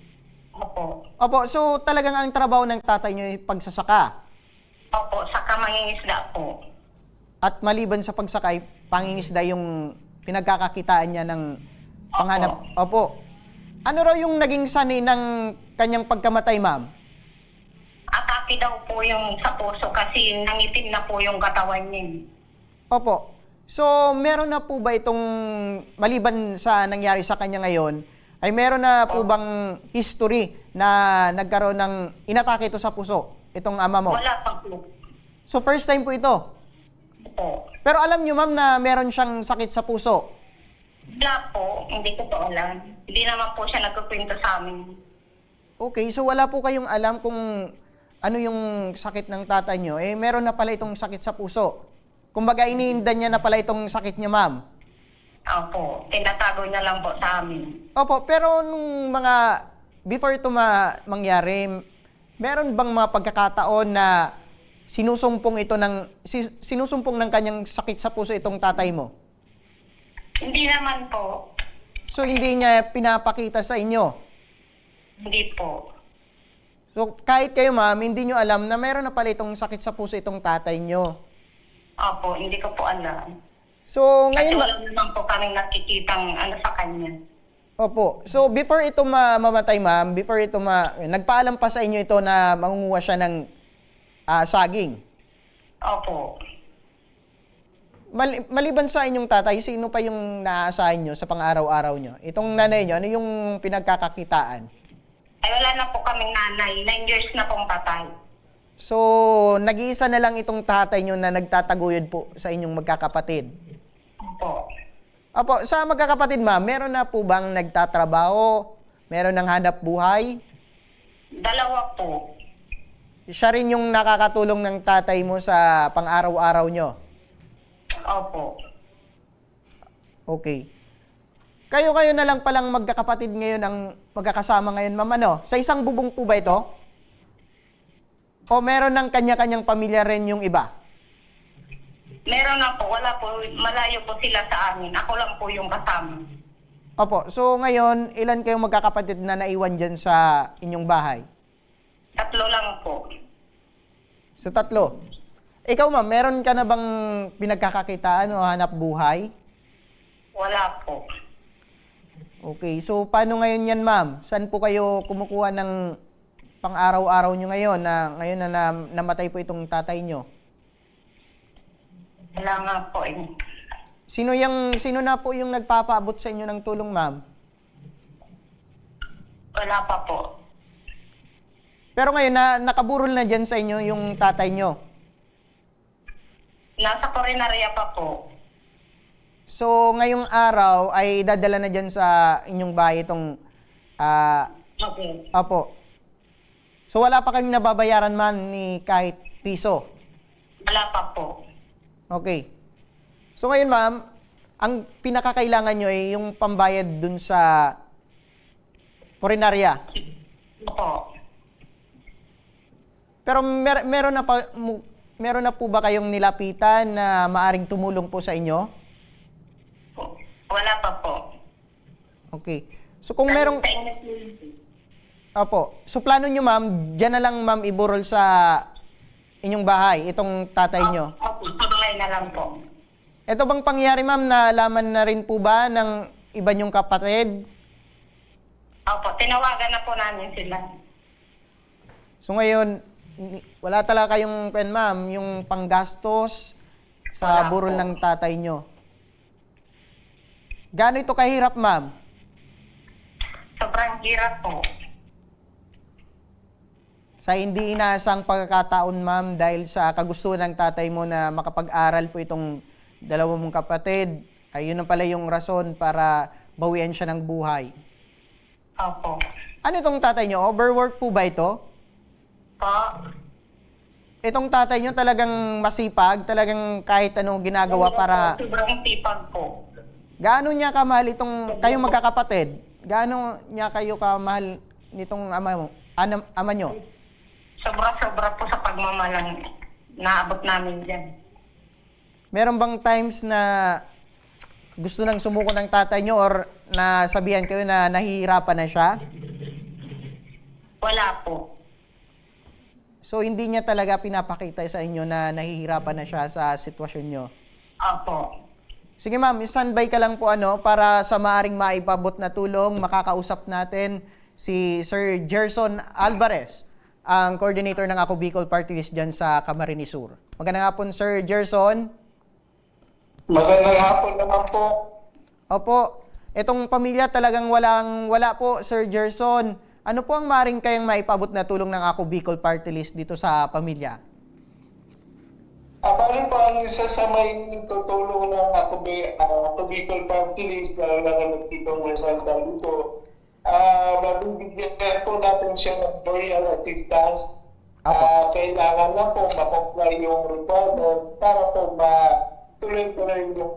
Opo. Opo. So, talagang ang trabaho ng tatay niyo ay pagsasaka. Opo, saka mangingisda po. At maliban sa pagsakay, pangingisda yung pinagkakakitaan niya ng panghanap. Opo. Ano raw yung naging sanhi ng kanyang pagkamatay, ma'am? Atake daw po yung sa puso kasi nangitim na po yung katawan niya. Opo. So, meron na po ba itong, maliban sa nangyari sa kanya ngayon, ay meron na po bang history na nagkaroon ng inatake ito sa puso, itong ama mo? Wala pa po. So, first time po ito? Po. Pero alam niyo, ma'am, na meron siyang sakit sa puso? Wala po. Hindi ko po alam. Hindi naman po siya nagkukwento sa amin. Okay, so wala po kayong alam kung ano yung sakit ng tatay niyo. Eh, meron na pala itong sakit sa puso. Kumbaga, iniindan niya na pala itong sakit niya, ma'am. Opo. Tinatago niya lang po sa amin. Opo, pero nung mga, before ito mangyari, meron bang mga pagkakataon na sinusumpong ng kanyang sakit sa puso itong tatay mo? Hindi naman po. So, hindi niya pinapakita sa inyo? Hindi po. So, kahit kayo, ma'am, hindi nyo alam na meron na pala itong sakit sa puso itong tatay nyo? Opo, hindi ko po alam. So, Kasi ngayon... wala naman po kaming nakikitang sa kanya. Opo. So, before ito mamatay, ma'am, nagpaalam pa sa inyo ito na mangunguha siya ng saging? Opo. Maliban sa inyong tatay, sino pa yung naaasahan nyo sa pang-araw-araw nyo? Itong nanay nyo, ano yung pinagkakakitaan? Ay, wala na po kaming nanay. 9 years na pong patay. So, nag-iisa na lang itong tatay nyo na nagtataguyod po sa inyong magkakapatid? Opo. Opo, sa magkakapatid, ma'am, meron na po bang nagtatrabaho? Meron ng hanap buhay? 2 po. Siya rin yung nakakatulong ng tatay mo sa pang-araw-araw nyo? Opo. Okay. Kayo na lang palang magkakapatid ngayon ang magkakasama ngayon, ma'am, ano? Sa isang bubong po ba ito? O meron ng kanya-kanyang pamilya rin yung iba? Meron na po. Wala po. Malayo po sila sa amin. Ako lang po yung kasama. Opo. So ngayon, ilan kayong magkakapatid na naiwan dyan sa inyong bahay? 3 lang po. So 3. Ikaw, ma'am, meron ka na bang pinagkakakitaan o hanap buhay? Wala po. Okay. So paano ngayon yan, ma'am? Saan po kayo kumukuha ng pang-araw-araw nyo ngayon na namatay po itong tatay nyo? Wala nga po eh. Sino na po yung nagpapaabot sa inyo ng tulong, ma'am? Wala pa po. Pero ngayon, nakaburol na dyan sa inyo yung tatay nyo? Nasa Corinarya pa po. So, ngayong araw ay dadala na dyan sa inyong bahay itong... Okay. Apo. So, wala pa kayong nababayaran man ni kahit piso? Wala pa po. Okay. So, ngayon, ma'am, ang pinakakailangan nyo ay yung pambayad dun sa Purinarya. Opo. Pero meron na po ba kayong nilapitan na maaring tumulong po sa inyo? Wala pa po. Okay. So kung merong... Opo. So plano nyo, ma'am, dyan na lang, ma'am, iburol sa inyong bahay, itong tatay nyo? Opo, pabangay na lang po. Ito bang pangyari, ma'am, nalaman na rin po ba ng iba nyong kapatid? Opo, tinawagan na po namin sila. So ngayon, wala talaga kayong, ma'am, yung panggastos sa Wala burol po. ng tatay nyo. Gaano ito kahirap, ma'am? Sobrang hirap po. Sa hindi inaasang pagkakataon, ma'am, dahil sa kagustuhan ng tatay mo na makapag-aral po itong dalawa mong kapatid, ayun na pala yung rason para bawian siya ng buhay. Opo. Ano itong tatay nyo? Overwork po ba ito? Po. Itong tatay nyo talagang masipag, talagang kahit anong ginagawa para... Sobrang sipag po. Gaano niya kamahal itong kayong magkakapatid? Gaano niya kayo kamahal nitong ama nyo? Sobra-sobra po sa pagmamalang naabot namin dyan. Meron bang times na gusto nang sumuko ng tatay nyo or nasabihan kayo na nahihirapan na siya? Wala po. So hindi niya talaga pinapakita sa inyo na nahihirapan na siya sa sitwasyon nyo? Opo. Sige ma'am, standby ka lang po para sa maaring maipabot na tulong, makakausap natin si Sir Gerson Alvarez, ang coordinator ng Ako Bicol Party List dyan sa Camarines Sur. Magandang hapon, Sir Gerson. Magandang hapon naman po. Opo, itong pamilya talagang wala po, Sir Gerson. Ano po ang maaring kayang maipabot na tulong ng Ako Bicol Party List dito sa pamilya? Bali po ang isa sa may tutulong ng Ako Bicol Party List na nagtitong Rizal ko, mabibigyan po natin siya ng burial assistance. Kailangan na po makomply yung requirement para po tuloy-tuloy yung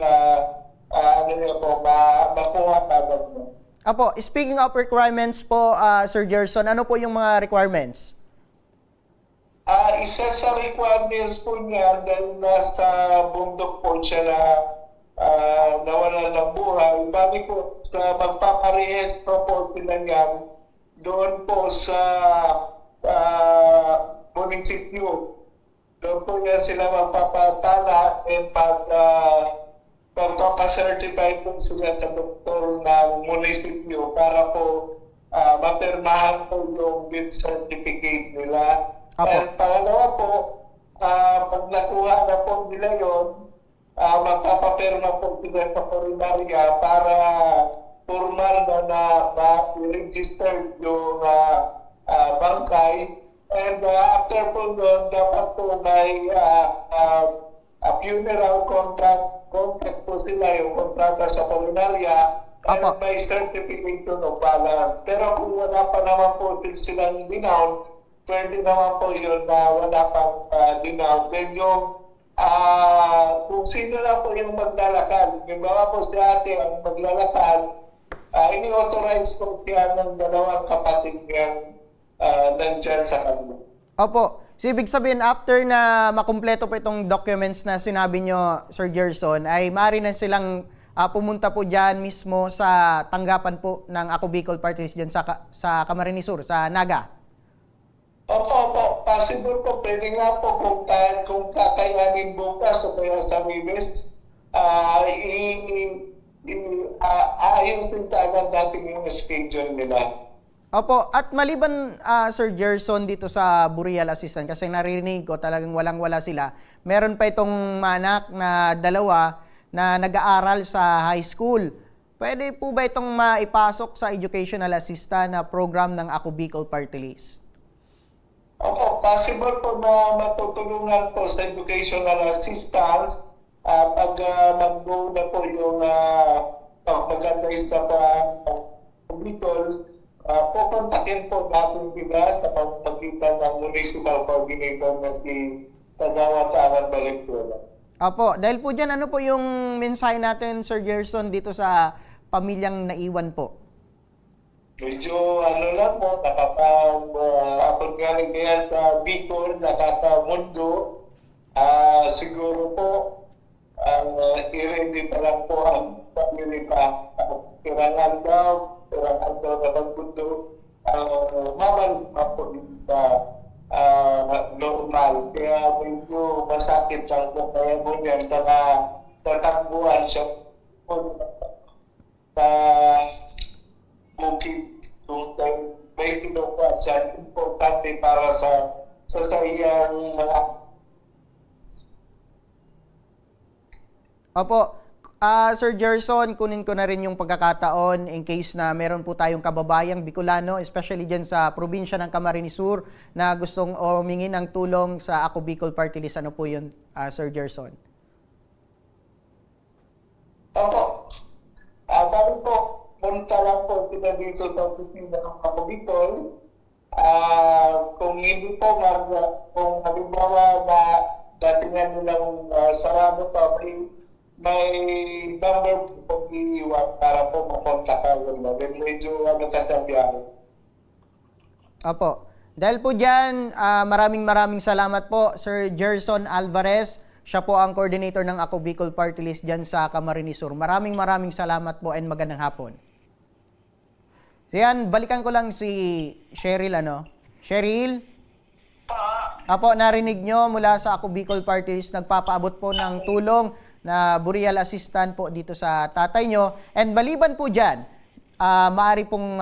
makuha agad mo. Apo, speaking of requirements po, Sir Gerson, ano po yung mga requirements? Isa sa requirements po niya dahil nasa bundok po siya na nawala ng buhay. Bali po sa magpaparehistro po sila niyan doon po sa munisipyo. Doon po yan sila magpapatala and magpapacertify po sila sa doktor ng munisipyo para po mapirmahan po yung death certificate nila. At pangalawa po, pag nakuha na po nila yun, magpapapirma po sila sa Purinarya para formal na ma-register yung bangkay. And after po doon, dapat po may funeral contract po sila, yung kontrata sa Purinarya, and may certification of balance. Pero kung wala pa naman po silang dinown, pwede naman po yun na wala pang dinown. Then yung kung sino na po yung maglalakad, halimbawa po si ate ang maglalakad, ini-authorize po siya ng dalawang kapatid niyang nandyan sa kanila. Opo. So, ibig sabihin, after na makumpleto po itong documents na sinabi nyo, Sir Gerson, ay maaari na silang pumunta po dyan mismo sa tanggapan po ng Ako Bicol Party List dyan sa Camarines Sur, sa Naga. Opo. Possible po. Pwede nga po kung kakayanin bukas o kaya sa Wibes, ayusin agad natin yung schedule nila. Opo, at maliban Sir Gerson dito sa burial assistant, kasi narinig ko talagang walang-wala sila, meron pa itong anak na dalawa na nag-aaral sa high school. Pwede po ba itong maipasok sa educational assistant na program ng Ako Bicol Party List? Opo, possible po na matutulungan po sa educational assistance pag mag-go na po yung mag-advise na pa Bicol. Pupuntakin po natin sila sa pagpagitan ng municipal coordinator na si Tagawat Aran Valenzuela. Apo, dahil po dyan, ano po yung mensahe natin, Sir Gerson, dito sa pamilyang naiwan po? medyo ano lang po, nakaka-abot nga rin kaya sa Bicol, nakakamundo. Siguro po, i-ready pa lang po ang pamili pa. Tirangan daw na magmundo. Mabalik pa po din sa normal. Kaya medyo masakit lang po. Kaya mo yan, tatakbuhan siya po sa bukid. Kung may kinuha siya, importante para sa sayang mga. Opo. Sir Gerson, kunin ko na rin yung pagkakataon in case na meron po tayong kababayang Bicolano, especially dyan sa probinsya ng Camarines Sur, na gustong humingi ng tulong sa Ako Bicol Party List. Ano po yun, Sir Gerson? Opo. Bali po, punta lang po sila dito sa opisina ng Ako Bicol. Kung hindi po, kung halimbawa na datingan nilang sarado pa, may number po iiwan para po mapunta ka. Medyo kasabihan. Opo. Dahil po dyan, maraming salamat po, Sir Gerson Alvarez. Siya po ang coordinator ng Ako Bicol Party List dyan sa Camarines Sur. Maraming salamat po and magandang hapon. Yan, balikan ko lang si Cheryl, Cheryl? Apo, narinig nyo mula sa Ako Bicol Party List, nagpapaabot po ng tulong na burial assistant po dito sa tatay nyo. And maliban po dyan, maaari pong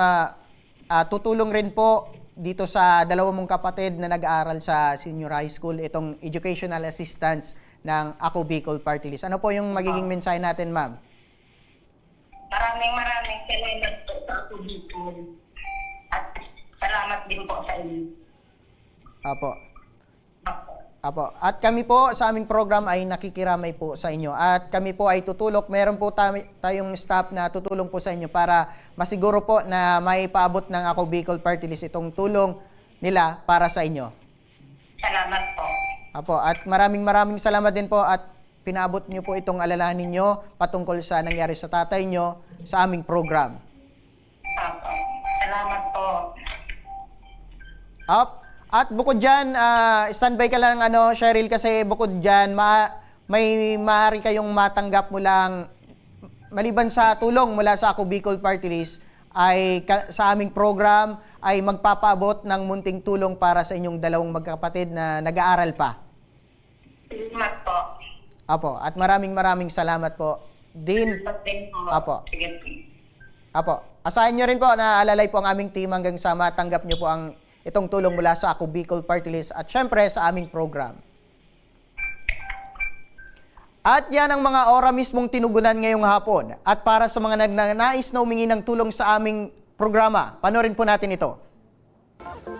tutulong rin po dito sa dalawang mong kapatid na nag-aaral sa senior high school, itong educational assistance ng Ako Bicol Party List. Ano po yung magiging mensahe natin, ma'am? Maraming salamat po sa Ako Bicol. At salamat din po sa inyo. Apo. At kami po sa aming program ay nakikiramay po sa inyo. At kami po ay tutulok. Meron po tayong staff na tutulong po sa inyo para masiguro po na may paabot ng Ako Bicol Party List itong tulong nila para sa inyo. Salamat po. Apo. At maraming salamat din po at pinaabot niyo po itong alalahanin niyo patungkol sa nangyari sa tatay niyo sa aming program. Apo. Salamat po. At bukod dyan, standby ka lang, Cheryl, kasi bukod dyan, may maaari kayong matanggap mulang, maliban sa tulong mula sa Ako Bicol Party List, ay sa aming program ay magpapaabot ng munting tulong para sa inyong dalawang magkapatid na nag-aaral pa. Salamat po. Apo, at maraming salamat po. Din. Apo. Apo. Asahan nyo rin po na alalay po ang aming team hanggang sa matanggap nyo po itong tulong mula sa Ako Bicol Party List at syempre sa aming program. At yan ang mga ora mismong tinugunan ngayong hapon. At para sa mga nagnanais na humingi ng tulong sa aming programa, panoorin po natin ito.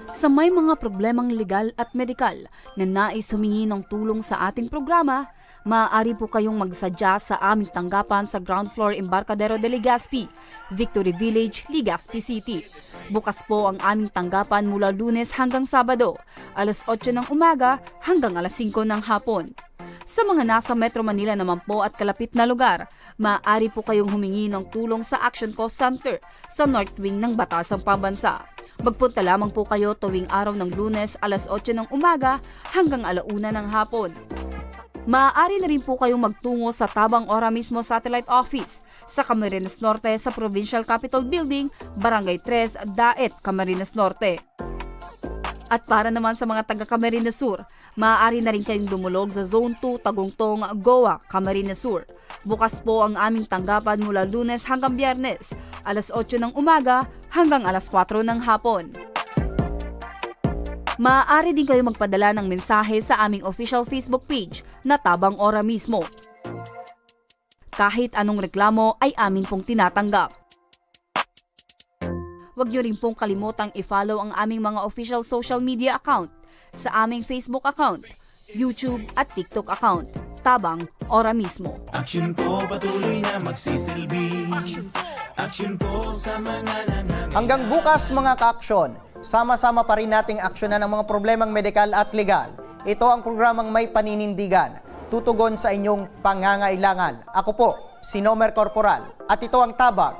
Sa may mga problemang legal at medikal na nais humingi ng tulong sa ating programa, maaari po kayong magsadya sa aming tanggapan sa ground floor Embarcadero de Legazpi, Victory Village, Legazpi City. Bukas po ang aming tanggapan mula Lunes hanggang Sabado, alas 8 ng umaga hanggang alas 5 ng hapon. Sa mga nasa Metro Manila naman po at kalapit na lugar, maaari po kayong humingi ng tulong sa Action Cost Center sa North Wing ng Batasang Pambansa. Magpunta lamang po kayo tuwing araw ng Lunes alas 8 ng umaga hanggang alauna ng hapon. Maaari na rin po kayong magtungo sa Tabang Ora mismo Satellite Office sa Camarines Norte sa Provincial Capitol Building, Barangay 3, Daet, Camarines Norte. At para naman sa mga taga Camarines Sur, maaari na rin kayong dumulog sa Zone 2, Tagungtong, Goa, Camarines Sur. Bukas po ang aming tanggapan mula Lunes hanggang Biyernes, alas 8 ng umaga hanggang alas 4 ng hapon. Maaari din kayo magpadala ng mensahe sa aming official Facebook page na Tabang Ora mismo. Kahit anong reklamo ay amin pong tinatanggap. Huwag niyo rin pong kalimutang i-follow ang aming mga official social media account sa aming Facebook account, YouTube at TikTok account, Tabang Ora mismo. Action po patuloy na magsisilbi. Action po sa mga Hanggang bukas mga ka-aksyon, sama-sama pa rin nating aksyonan ang mga problemang medikal at legal. Ito ang programang may paninindigan, tutugon sa inyong pangangailangan. Ako po, si Nomer Corporal, at ito ang Tabang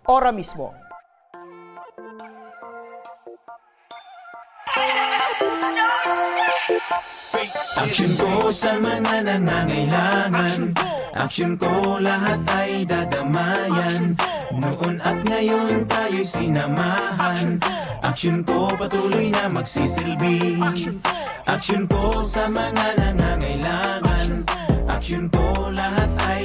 Ora mismo. Action ko sa mga nangangailangan. Action ko lahat ay dadamayan. Noon at ngayon tayo'y sinamahan. Action ko patuloy na magsisilbi. Action ko sa mga nangangailangan. Action ko lahat ay